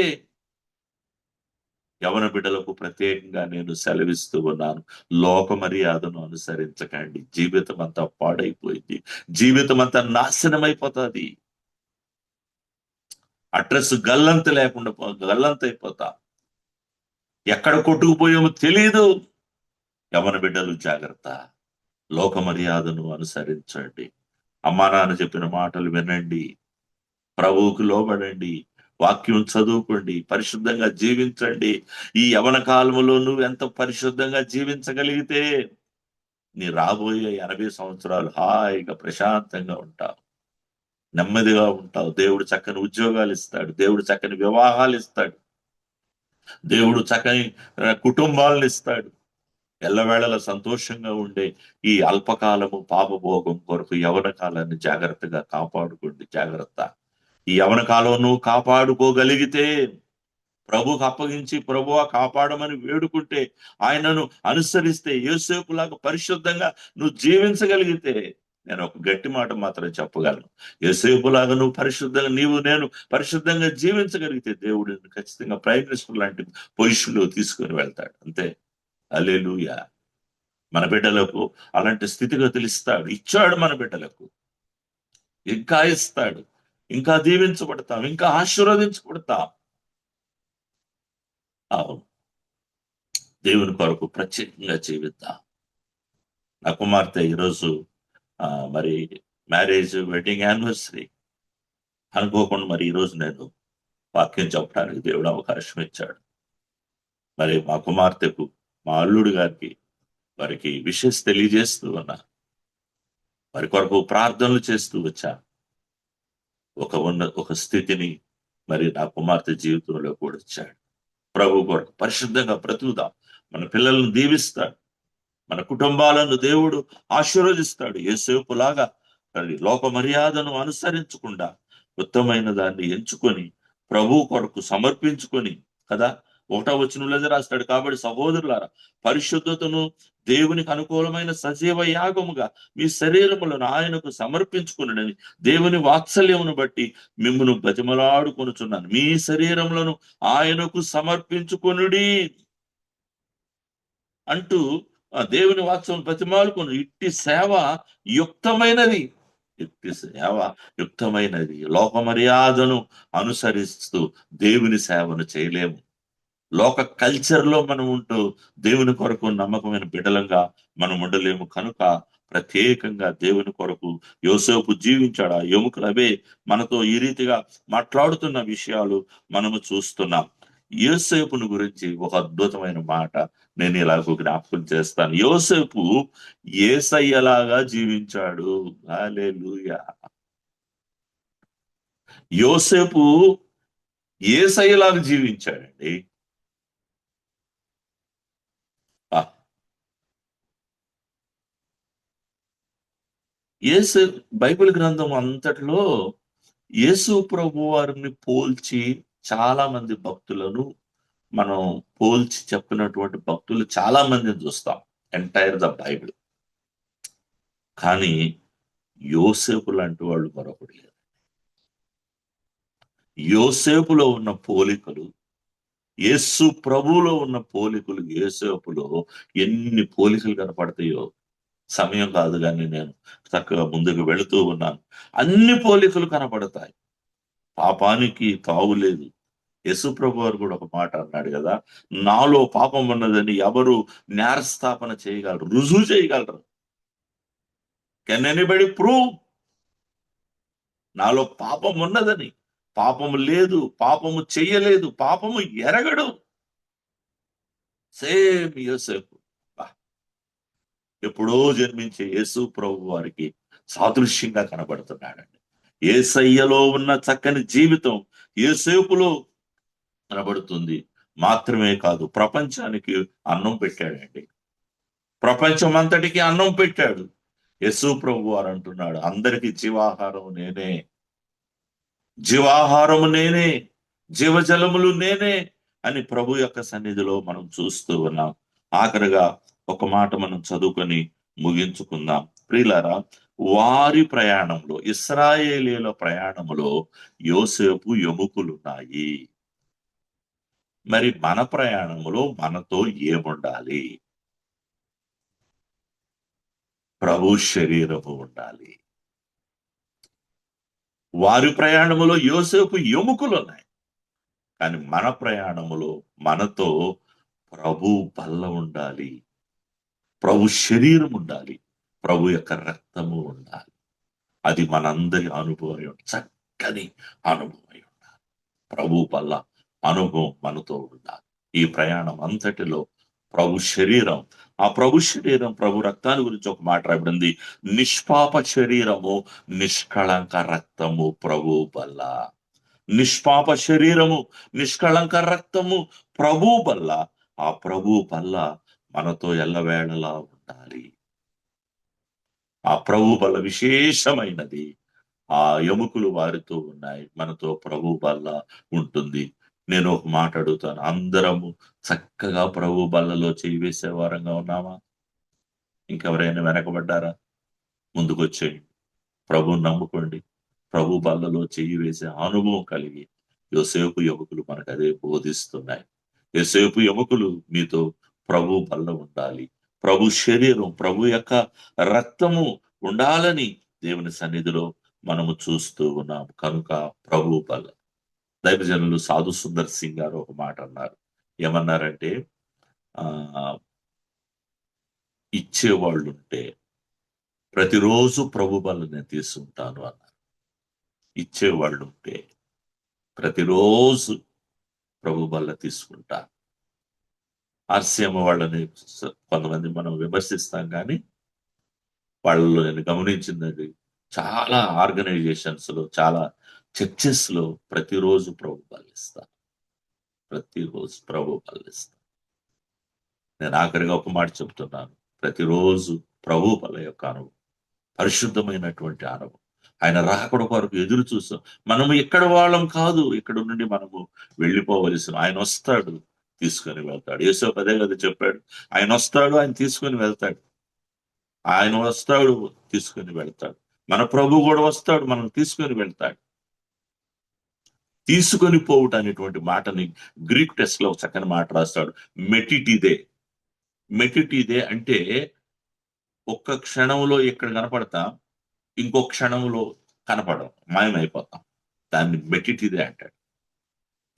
యవన బిడ్డలకు ప్రత్యేకంగా నేను సెలవిస్తూ ఉన్నాను, లోక మర్యాదను అనుసరించకండి. జీవితం అంతా పాడైపోయింది, జీవితం అంతా నాశనమైపోతుంది. అడ్రస్ గల్లంత లేకుండా గల్లంతైపోతా, ఎక్కడ కొట్టుకుపోయామో తెలియదు. యవన బిడ్డలు జాగ్రత్త, లోక మర్యాదను అనుసరించండి. అమ్మా నాన్న చెప్పిన మాటలు వినండి, ప్రభువుకు లోబడండి, వాక్యం చదువుకోండి, పరిశుద్ధంగా జీవించండి. ఈ యవన కాలంలో నువ్వు ఎంత పరిశుద్ధంగా జీవించగలిగితే నీ రాబోయే 80 సంవత్సరాలు హాయిగా ప్రశాంతంగా ఉంటావు, నెమ్మదిగా ఉంటావు. దేవుడు చక్కని ఉద్యోగాలు ఇస్తాడు, దేవుడు చక్కని వివాహాలు ఇస్తాడు, దేవుడు చక్కని కుటుంబాలను ఇస్తాడు. ఎల్లవేళలా సంతోషంగా ఉండే ఈ అల్పకాలము పాపభోగం కొరకు యవన కాలాన్ని జాగ్రత్తగా కాపాడుకోండి. జాగ్రత్త, ఈ యవన కాలం నువ్వు కాపాడుకోగలిగితే, ప్రభుకు అప్పగించి ప్రభువా కాపాడమని వేడుకుంటే, ఆయనను అనుసరిస్తే, యోసేపులాగా పరిశుద్ధంగా నువ్వు జీవించగలిగితే, నేను ఒక గట్టి మాట మాత్రం చెప్పగలను, యోసేపులాగా నువ్వు పరిశుద్ధంగా, నేను పరిశుద్ధంగా జీవించగలిగితే దేవుడిని ఖచ్చితంగా ప్రైమ్ మినిస్టర్ లాంటి పొజిషన్లో తీసుకొని వెళ్తాడు. అంతే, హల్లెలూయా. మన బిడ్డలకు అలాంటి స్థితిగతులు ఇస్తాడు, ఇచ్చాడు మన బిడ్డలకు. ఇంకా ఇస్తాడు, ఇంకా దీవించబడతాం, ఇంకా ఆశీర్వదించబడతాం. అవును, దేవుని కొరకు ప్రత్యేకంగా జీవిద్దాం. నా కుమార్తె ఈరోజు మరి మ్యారేజ్ వెడ్డింగ్ యానివర్సరీ. అనుకోకుండా మరి ఈరోజు నేను వాక్యం చెప్పడానికి దేవుడు అవకాశం ఇచ్చాడు. మరి మా కుమార్తెకు, మా అల్లుడు గారికి, వారికి విషెస్ తెలియజేస్తూ ఉన్నా, వారి కొరకు ప్రార్థనలు చేస్తూ వచ్చా. ఒక స్థితిని మరి నా కుమార్తె జీవితంలో కూడా ఇచ్చాడు. ప్రభు కొరకు పరిశుద్ధంగా బ్రతుకుదాం. మన పిల్లలను దీవిస్తాడు, మన కుటుంబాలను దేవుడు ఆశీర్వదిస్తాడు. యేసేపులాగా లోక మర్యాదను అనుసరించకుండా ఉత్తమైన దాన్ని ఎంచుకొని ప్రభు కొరకు సమర్పించుకొని కదా 1వ వచనంలో రాస్తాడు. కాబట్టి సహోదరులారా, పరిశుద్ధతను దేవునికి అనుకూలమైన సజీవ యాగముగా మీ శరీరములను ఆయనకు సమర్పించుకునని దేవుని వాత్సల్యమును బట్టి మిమ్మును బతిమలాడుకొనుచున్నాను. మీ శరీరములను ఆయనకు సమర్పించుకొనుడి అంటూ ఆ దేవుని వాత్సల్యం బతిమాలుకొని, ఇట్టి సేవ యుక్తమైనది, ఇట్టి సేవ యుక్తమైనది. లోక మర్యాదను అనుసరిస్తూ దేవుని సేవను చేయలేము. లోక కల్చర్లో మనం ఉంటూ దేవుని కొరకు నమ్మకమైన బిడ్డలంగా మనం ఉండలేము. కనుక ప్రత్యేకంగా దేవుని కొరకు యోసేపు జీవించాడు. ఆ ఎముకలు అవే మనతో ఈ రీతిగా మాట్లాడుతున్న విషయాలు మనము చూస్తున్నాం. యోసేపును గురించి ఒక అద్భుతమైన మాట నేను ఇలాగ జ్ఞాపకం చేస్తాను. యోసేపు యేసయ్యలాగా జీవించాడు. హల్లెలూయా. యోసేపు యేసయ్యలాగా జీవించాడండి. యేసు బైబిల్ గ్రంథం అంతటిలో యేసు ప్రభు వారిని పోల్చి చాలా మంది భక్తులను మనం పోల్చి చెప్పినటువంటి భక్తులు చాలా మందిని చూస్తాం ఎంటైర్ ద బైబిల్. కానీ యోసేపు లాంటి వాళ్ళు మరొకటి లేదు. యోసేపులో ఉన్న పోలికలు, యేసు ప్రభువులో ఉన్న పోలికలు, యోసేపులో ఎన్ని పోలికలు కనపడతాయో సమయం కాదు, కానీ నేను చక్కగా ముందుకు వెళుతూ ఉన్నాను. అన్ని పోలికలు కనపడతాయి. పాపానికి తావులేదు. యేసు ప్రభు వారు కూడా ఒక మాట అన్నాడు కదా, నాలో పాపం ఉన్నదని ఎవరు నేరస్థాపన చేయగలరు, రుజువు చేయగలరు? Can anybody prove? నాలో పాపం ఉన్నదని, పాపము లేదు, పాపము చెయ్యలేదు, పాపము ఎరగడు. సేమ్ యోసేపు ఎప్పుడో జన్మించే యేసు ప్రభు వారికి సాదృశ్యంగా కనబడుతున్నాడండి. యేసయ్యలో ఉన్న చక్కని జీవితం యోసేపులో కనబడుతుంది. మాత్రమే కాదు, ప్రపంచానికి అన్నం పెట్టాడండి. ప్రపంచం అంతటికి అన్నం పెట్టాడు. యేసు ప్రభు వారు అంటున్నాడు, అందరికీ జీవాహారం నేనే, జీవాహారము నేనే, జీవజలములు నేనే అని ప్రభు యొక్క సన్నిధిలో మనం చూస్తూ ఉన్నాం. ఆఖరిగా ఒక మాట మనం చదువుకొని ముగించుకుందాం. ప్రియులారా, వారి ప్రయాణంలో, ఇశ్రాయేలీయుల ప్రయాణంలో యోసేపు ఎముకలున్నాయి. మరి మన ప్రయాణంలో మనతో ఏముండాలి? ప్రభు శరీరము ఉండాలి. వారి ప్రయాణములో యోసేపు ఎముకలు ఉన్నాయి, కానీ మన ప్రయాణములో మనతో ప్రభు బల్ల ఉండాలి, ప్రభు శరీరం ఉండాలి, ప్రభు యొక్క రక్తము ఉండాలి. అది మనందరి అనుభవం, చక్కని అనుభవం ఉండాలి. ప్రభు బల్ల అనుభవం మనతో ఉండాలి. ఈ ప్రయాణం అంతటిలో ప్రభు శరీరం, ఆ ప్రభు శరీరం, ప్రభు రక్తాన్ని గురించి ఒక మాట రాబడింది, నిష్పాప శరీరము, నిష్కళంక రక్తము ప్రభు బల్ల. నిష్పాప శరీరము, నిష్కళంక రక్తము ప్రభు బల్ల. ఆ ప్రభు బల్ల మనతో ఎల్లవేళలా ఉండాలి. ఆ ప్రభు బల్ల విశేషమైనది. ఆ ఎముకలు వారితో ఉన్నాయి, మనతో ప్రభు బల్ల ఉంటుంది. నేను ఒక మాట అడుగుతాను, అందరము చక్కగా ప్రభు బల్లలో చేయి వేసే వారంగా ఉన్నామా? ఇంకెవరైనా వెనకబడ్డారా? ముందుకు వచ్చేయండి, ప్రభువుని నమ్ముకోండి. ప్రభు బల్లలో చేయి వేసే అనుభవం కలిగి యోసేపు ఎముకలు మనకు అదే బోధిస్తున్నాయి. యోసేపు ఎముకలు మీతో ప్రభు బల్ల ఉండాలి, ప్రభు శరీరం, ప్రభు యొక్క రక్తము ఉండాలని దేవుని సన్నిధిలో మనము చూస్తూ ఉన్నాం. కనుక ప్రభు బల్ల. దైవజనులు సాధు సుందర్ సింగ్ గారు ఒక మాట అన్నారు. ఏమన్నారంటే, ఇచ్చేవాళ్ళు ఉంటే ప్రతిరోజు ప్రభు బల్ల నేను తీసుకుంటాను అన్నారు. ఇచ్చేవాళ్ళు ఉంటే ప్రతిరోజు ప్రభు బల్ల తీసుకుంటా. ఆర్సీఎం వాళ్ళని కొంతమంది మనం విమర్శిస్తాం, కానీ వాళ్ళలో నేను గమనించినది చాలా ఆర్గనైజేషన్స్ లో, చాలా చర్చెస్ లో ప్రతిరోజు ప్రభు బల్లిస్తాను, ప్రతిరోజు ప్రభు బల్లిస్తాను. నేను ఆఖరిగా ఒక మాట చెప్తున్నాను, ప్రతిరోజు ప్రభు బల యొక్క అనుభవం, పరిశుద్ధమైనటువంటి అనుభవం. ఆయన రాకడ కొరకు ఎదురు చూస్తాం. మనము ఇక్కడ వాళ్ళం కాదు, ఇక్కడ నుండి మనము వెళ్ళిపోవలసిన. ఆయన వస్తాడు, తీసుకొని వెళ్తాడు. యేసయ్య అదే కదా చెప్పాడు, ఆయన వస్తాడు, ఆయన తీసుకొని వెళ్తాడు. ఆయన వస్తాడు, తీసుకొని వెళ్తాడు. మన ప్రభు కూడా వస్తాడు, మనం తీసుకొని వెళ్తాడు. తీసుకొని పోవుట అనేటువంటి మాటని గ్రీక్ టెక్స్ట్ లో చక్కని మాట రాస్తాడు, మెటిటిదే. మెటిటిదే అంటే ఒక్క క్షణంలో ఇక్కడ కనపడతాం, ఇంకో క్షణంలో కనపడం, మాయమైపోతాం. దాన్ని మెటిటిదే అంటాడు.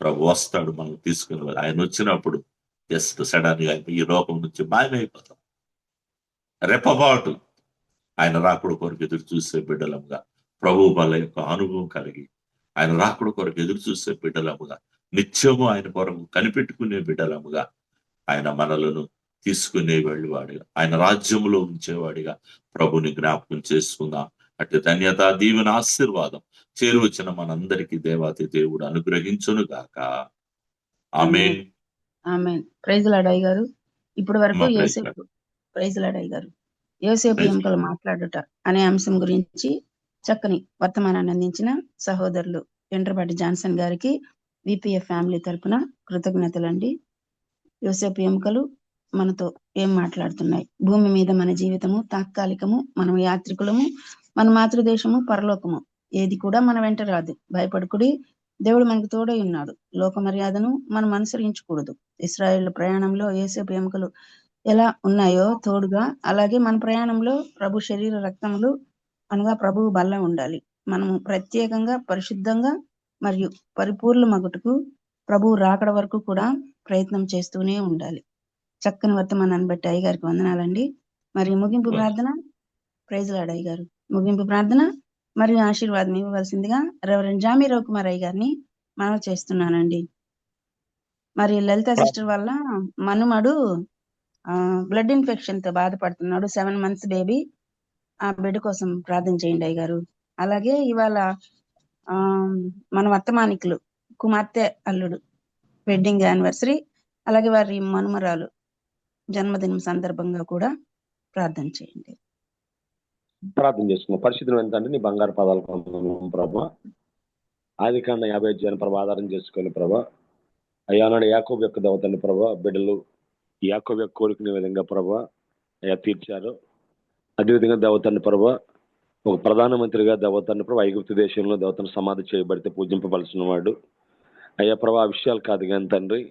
ప్రభు వస్తాడు, మనం తీసుకుని వెళ్ళి ఆయన వచ్చినప్పుడు జస్ట్ సడన్ గా ఈ లోకం నుంచి మాయమైపోతాం. రెప్పపాటు ఆయన రాకుడు కొరకు ఎదురు చూసే బిడ్డలముగా, ప్రభు బల యొక్క అనుభవం కలిగి ఆయన రాకుడు కొరకు ఎదురు చూసే బిడ్డలముగా, నిత్యము ఆయన కొరకు కనిపెట్టుకునే బిడ్డలముగా, ఆయన మనలను తీసుకునే వెళ్ళేవాడిగా, ఆయన రాజ్యంలో ఉంచేవాడిగా ప్రభుని జ్ఞాపకం చేసుకుందాం. అటు ధన్యత, దీవెన, ఆశీర్వాదం చేరువచ్చిన మనందరికీ దేవాతి దేవుడు అనుగ్రహించును గాక. ఆమేన్. ఆమేన్. ప్రైజ్ లార్డ్ అయ్య గారు. ఇప్పటి వరకు యోసేపు, ప్రైజ్ లార్డ్ అయ్య గారు, యోసేపు ఎముకలు మాట్లాడుట అనే అంశం గురించి చక్కని వర్తమానాన్ని అందించిన సహోదరులు ఎంట్రపాటి జాన్సన్ గారికి విపిఎఫ్ ఫ్యామిలీ తరపున కృతజ్ఞతలండి. యోసేపు ఎముకలు మనతో ఏం మాట్లాడుతున్నాయి? భూమి మీద మన జీవితము తాత్కాలికము, మనం యాత్రికులము, మన మాతృదేశము పరలోకము, ఏది కూడా మన వెంట రాదు. భయపడుకుడి, దేవుడు మనకు తోడై ఉన్నాడు. లోక మర్యాదను మనం అనుసరించకూడదు. ఇశ్రాయేల్ ప్రయాణంలో యోసేపు ఎముకలు ఎలా ఉన్నాయో తోడుగా, అలాగే మన ప్రయాణంలో ప్రభు శరీర రక్తములు అనగా ప్రభువు బల్ల ఉండాలి. మనము ప్రత్యేకంగా, పరిశుద్ధంగా మరియు పరిపూర్ణ మగుటకు ప్రభువు రాకడ వరకు కూడా ప్రయత్నం చేస్తూనే ఉండాలి. చక్కని వర్తమానాన్ని బట్టి అయ్యగారికి వందనాలండి. మరి ముగింపు ప్రార్థన, ప్రైజ్ లార్డ్ అయ్య గారు, ముగింపు ప్రార్థన మరియు ఆశీర్వాదం ఇవ్వవలసిందిగా రెవరెండ్ జామీ రవికుమార్ అయ్య గారిని మనవి చేస్తున్నానండి. మరి లలిత సిస్టర్ వల్ల మనుమడు బ్లడ్ ఇన్ఫెక్షన్ తో బాధపడుతున్నాడు, 7 months బేబీ. ఆ బిడ్డ కోసం ప్రార్థన చేయండి అయ్య గారు. అలాగే ఇవాళ మన వర్తమానికులు కుమార్తె అల్లుడు వెడ్డింగ్ యానివర్సరీ, అలాగే వారి మనుమరాలు జన్మదినం సందర్భంగా కూడా ప్రార్థన చేయండి. ప్రార్థన చేసుకున్నాం. పరిశుద్ధమైన తండ్రి, నీ బంగారు పాదాలు పొందుతున్నాం ప్రభా. ఆది కాండ 50 ప్రభా ఆధారం చేసుకొని ప్రభా, అయ్యా నాడు యాకోబు యొక్క దేవతని ప్రభా, బిడ్డలు యాకోబు యొక్క కోరుకునే విధంగా ప్రభా అయ్యా తీర్చారు. అదేవిధంగా దేవతని ప్రభా, ఒక ప్రధానమంత్రిగా దేవతని ప్రభా ఐగుప్తు దేశంలో దేవతను సమాధి చేయబడితే పూజింపబలసిన వాడు అయ్యా ప్రభా. ఆ విషయాలు కాదు కానీ తండ్రి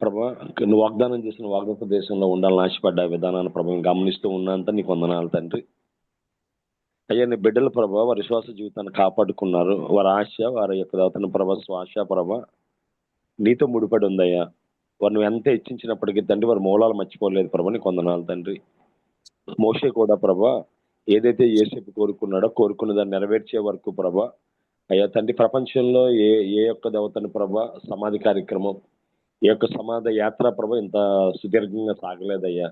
ప్రభా, నువ్వు వాగ్దానం చేసిన వాగ్దాన దేశంలో ఉండాలని ఆశపడ్డ విధానాన్ని ప్రభావం గమనిస్తూ ఉన్నంత నీకు వందనాలు తండ్రి. అయ్యా నీ బిడ్డల ప్రభా వారి విశ్వాస జీవితాన్ని కాపాడుకున్నారు. వారి ఆశ, వారి యొక్క దేవతన ప్రభా శ్వాస ప్రభా నీతో ముడిపడి ఉందయ్యా. వారు నువ్వు ఎంత హెచ్చించినప్పటికీ తండ్రి వారి మూలాలు మర్చిపోలేదు ప్రభా, నీకు వందనాలు తండ్రి. మోషే కూడా ప్రభా ఏదైతే యేసేపు కోరుకున్నాడో కోరుకున్న దాన్ని నెరవేర్చే వరకు ప్రభా అయ్యా తండ్రి, ప్రపంచంలో ఏ యొక్క దేవతని ప్రభా సమాధి కార్యక్రమం, ఈ యొక్క సమాధి యాత్ర ప్రభా ఇంత సుదీర్ఘంగా సాగలేదయ్యా.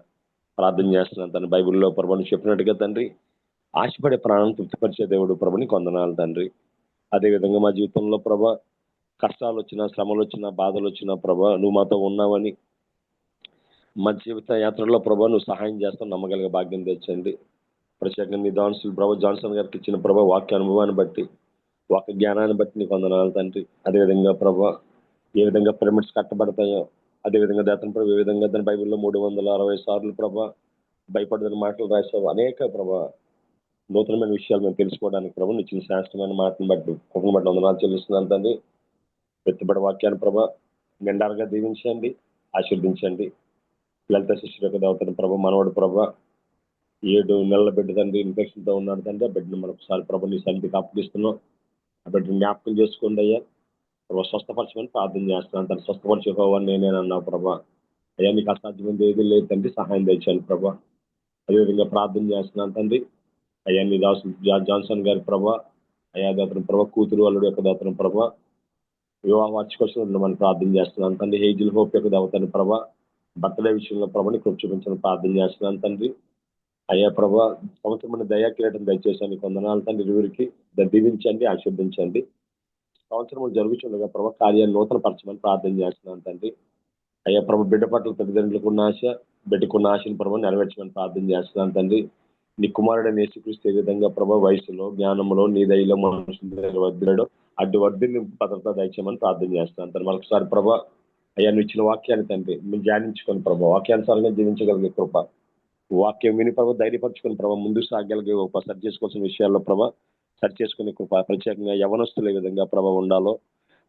ప్రార్థన చేస్తున్నాను తండ్రి. బైబిల్లో ప్రభా నువ్వు చెప్పినట్టుగా తండ్రి ఆశపడే ప్రాణం తృప్తిపరిచే దేవుడు ప్రభా, నీకు వందనాలు తండ్రి. అదేవిధంగా మా జీవితంలో ప్రభా కష్టాలు వచ్చినా, శ్రమలు వచ్చినా, బాధలు వచ్చినా ప్రభా నువ్వు మాతో ఉన్నావని మా జీవిత యాత్రలో ప్రభా నువ్వు సహాయం చేస్తావు నమ్మగలిగే భాగ్యం తెచ్చండి. ప్రత్యేకంగా నీ దాన్సులు ప్రభా జాన్సన్ గారికి ఇచ్చిన ప్రభా వాక్య అనుభవాన్ని బట్టి, వాక్య జ్ఞానాన్ని బట్టి నీకు వందనాలు తండ్రి. అదేవిధంగా ప్రభా ఏ విధంగా పిరమిడ్స్ కట్టబడతాయో అదేవిధంగా దేవతను ప్రభా ఏ విధంగా దాని బైబిల్లో 360 సార్లు ప్రభా భయపడదని మాటలు రాసావు. అనేక ప్రభా నూతనమైన విషయాలు మేము తెలుసుకోవడానికి ప్రభా ఇచ్చిన శాస్త్రమైన మాటను బట్టి కుటుంబం బట్టి వందనాలు చెల్లిస్తున్నాను తండ్రి. ఎత్తుబడి వాక్యాన్ని ప్రభా నిండారుగా దీవించండి, ఆశీర్వదించండి. లలిత శిష్యుల యొక్క దేవతని ప్రభ మనవడు ప్రభ 7 నెలల బిడ్డ తండ్రి ఇన్ఫెక్షన్ తో ఉన్నాడు తండ్రి. ఆ బిడ్డను మరొకసారి ప్రభ నీ సన్నిధికి అప్పగిస్తున్నాం. ఆ బిడ్డను జ్ఞాపకం చేసుకోండి అయ్యా. ప్రభావ స్వస్థపరచమని ప్రార్థన చేస్తున్నాను. తను స్వస్థపరిచేవాడిని నేనేనన్నావు ప్రభా. అయ్యా నీకు అసాధ్యమైంది ఏది లేదు తండ్రి, సహాయం తెచ్చాను ప్రభా. అదేవిధంగా ప్రార్థన చేస్తున్నాను తండ్రి. అయ్యా నీ దాసు జాన్సన్ గారి ప్రభా, అయ్యా దాతను ప్రభా, కూతురు అల్లుడు యొక్క దాతను ప్రభా, వివాహ వార్షికోత్సవం ఉండమని ప్రార్థన చేస్తున్నాను తండ్రి. హేజిల్ హోప్ యొక్క దేవతని ప్రభా, బర్త్డే విషయంలో ప్రభని కృప చూపించమని ప్రార్థన చేస్తున్నాను తండ్రి. అయ్యా ప్రభా, సంవత్సరం దయా కిరీటం దయచేసాను వందనాలు తండ్రి. ఇరువురికి దీవించండి, ఆశీర్వదించండి. సంవత్సరం జరుగుతుండగా ప్రభా కార్యాన్ని నూతన పరచమని ప్రార్థన చేస్తున్నాను తండ్రి. అయ్యా ప్రభు బిడ్డ పట్ల తల్లిదండ్రులకు ఉన్న ఆశ, బిడ్డకున్న ఆశను ప్రభావ నెరవేర్చమని ప్రార్థన చేస్తున్నాను తండ్రి. నీ కుమారుడైన యేసుక్రీస్తు ఏ విధంగా ప్రభా వయసులో, జ్ఞానంలో, నీ దయలో మనుషులు వద్దులడో అడ్డు వద్దుని భద్రత దయచేయమని ప్రార్థన చేస్తున్నాను తండ్రి. మరొకసారి ప్రభా అయ్యా నువ్వు ఇచ్చిన వాక్యాన్ని తండ్రి మేము ధ్యానించుకొని ప్రభావ వాక్యానుసారంగా జీవించగలిగే కృప, వాక్యం విని ప్రభావ ధైర్యపరచుకొని ప్రభావ ముందు సాగలిగే ఒక సరి చేసుకోవాల్సిన విషయాల్లో ప్రభావ సరి చేసుకునే కృప, ప్రత్యేకంగా యవనస్తులు ఏ విధంగా ప్రభావ ఉండాలో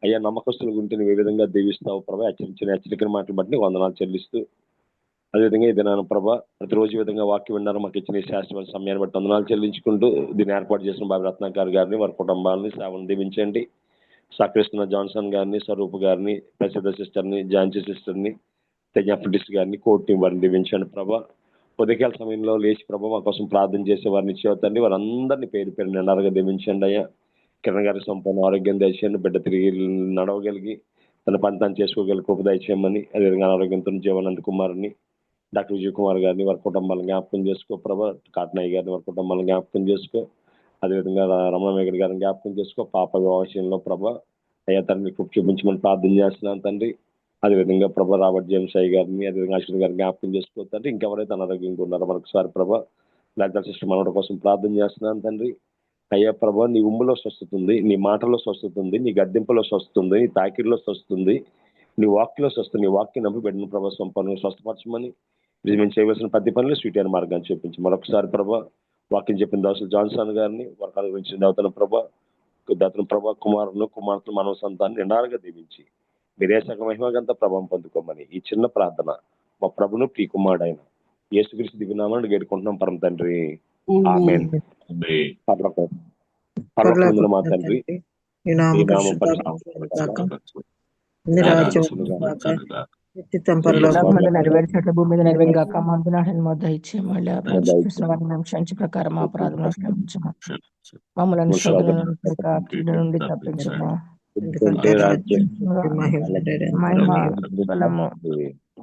అయ్యా నమ్మకస్తులు ఉంటే నువ్వు ఏ విధంగా దీవిస్తావు ప్రభా. హెచ్చరికల మాటలు బట్టి వందనాలు చెల్లిస్తూ, అదేవిధంగా ఇది నాన్న ప్రభా ప్రతిరోజు విధంగా వాక్యం విన్నారు మాకు ఇచ్చిన ఈ శాస్త్రమైన సమయాన్ని బట్టి వందనాలు చెల్లించుకుంటూ దీన్ని ఏర్పాటు చేసిన బాబు రత్నాకర్ గారిని, వారి కుటుంబాలని సేవను దీవించండి. సాకరిస్తున్న జాన్సన్ గారిని, స్వరూప్ గారిని, ప్రసిద్ధ సిస్టర్ని, ఝాన్సీ సిస్టర్ని, తెజాఫిడిస్ గారిని, కోర్టుని వారిని దీవించండి ప్రభా. ఉదయకాల సమయంలో లేచి ప్రభా మా కోసం ప్రార్థన చేసే వారిని ఇచ్చేవతండి. వారందరినీ పేరు పేరు నిండారుగా దీవించండి అయ్యా. కిరణ్ గారి సంపూర్ణ ఆరోగ్యం దయచేయండి. బిడ్డ తిరిగి నడవగలిగి తన పని తాను చేసుకోగలిగి కృప దయచేయమని, అదేవిధంగా అనారోగ్యంతో జీవనంద్ కుమార్ని, డాక్టర్ విజయ్ కుమార్ గారిని వారి కుటుంబాలను జ్ఞాపకం చేసుకో ప్రభా. కాటనాయ్ గారిని వారి కుటుంబాలను జ్ఞాపకం చేసుకో. అదేవిధంగా రమణ మేఘడ్ గారిని జ్ఞాపకం చేసుకో. పాప విషయంలో ప్రభా అయ్యా తండ్రి కృప చూపించమని ప్రార్థన చేస్తున్నాను తండ్రి. అదేవిధంగా ప్రభా రాబర్ట్ జేమ్స్ అయ్య గారిని, అదేవిధంగా అశ్విన్ గారిని జ్ఞాపకం చేసుకోవద్దంటే ఇంకెవరైతే అనారోగ్యంగా ఉన్నారో మరొకసారి ప్రభా లలిత సిస్టర్ మనవడి కోసం ప్రార్థన చేస్తున్నాను తండ్రి. అయ్యా ప్రభా నీ ఉమ్ములో స్వస్థత ఉంది, నీ మాటలో స్వస్థత ఉంది, నీ గద్దెంపులో స్వస్థత ఉంది, నీ తాకిడిలో స్వస్థత ఉంది, నీ వాక్యలో స్వస్థ, నీ వాక్యం నమ్మి బిడ్డను ప్రభా సంపన్ను స్వస్థపరచమని, ఇది మేము చేయవలసిన ప్రతి పనులు స్వీట్ అయిన మార్గాన్ని చూపించి మరొకసారి ప్రభా వాక్యం చెప్పిన దాసులు జాన్సన్ గారిని, వారికి అనుభవించిన దేవతను ప్రభా కుమారులను, కుమార్తెను, మనవ సంతాన్ని నిండారుగా దీవించి మీరే సగ మహిమగంత ప్రభావం పొందుకోమని ఈ చిన్న ప్రార్థన మా ప్రభును ప్రియ కుమారుడైన యేసుక్రీస్తు దివ్యనామాన్ని వేడుకుంటున్నాం పరమ తండ్రి. ఆమేన్. పరలోకమందున్న మా తండ్రి, నీ నామం నీ నామం నెరవేర్చినట్లు భూమి మీద నెరవేరు గాక. మందు నాటిన మొద్ద ఇచ్చే మళ్ళీ ప్రవేశిస్తున్న వారిని క్షమించి ప్రకారం మా అపరాధములను క్షమించమా, మమ్మల్ని శోధన నుండి తప్పించమా. ఎందుకంటే రాజ్యం మహిమ బలము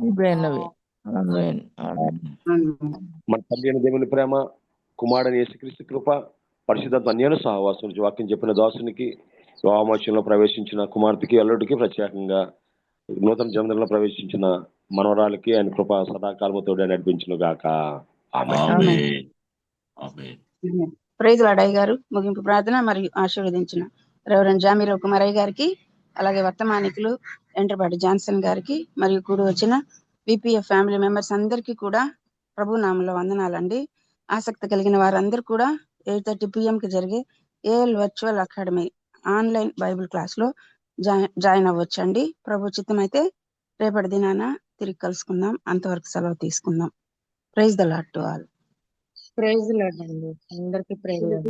ఇవేనవి. ఆమేన్. మన తల్లి అయిన దేవుని ప్రేమ, కుమారుడైన యేసుక్రీస్తు కృప, పరిశుద్ధ అన్యాన సహవాసం నుంచి వాక్యం చెప్పిన దాసునికి, వివాహమోచనలో ప్రవేశించిన కుమార్తెకి, అల్లుడికి, ప్రత్యేకంగా నూతన జన్మలో ప్రవేశించిన మనవరాలకి ఆయన కృప సదాకాలముతో నడిపించును గాక. ప్రైజ్ లార్డ్ అయ్య గారు ముగింపు ప్రార్థన మరియు ఆశీర్వదించిన రెవరెండ్ జామీరావు కుమారయ్య గారికి, అలాగే వర్తమానికులు ఎంట్రపాటి జాన్సన్ గారికి మరియు కూడి వచ్చిన విపిఎఫ్ ఫ్యామిలీ మెంబర్స్ అందరికీ కూడా ప్రభు నామంలో వందనాలండి. ఆసక్తి కలిగిన వారందరూ కూడా 8:30 PM కి జరిగే AL virtual academy online Bible class లో జాయిన్ అవ్వచ్చండి. ప్రభు చిత్తం అయితే రేపటి దినాన తిరిగి కలుసుకుందాం. అంతవరకు సెలవు తీసుకుందాం. Praise the Lord to all. Praise Lord అండి, అందరికీ ప్రైజ్ లార్డ్.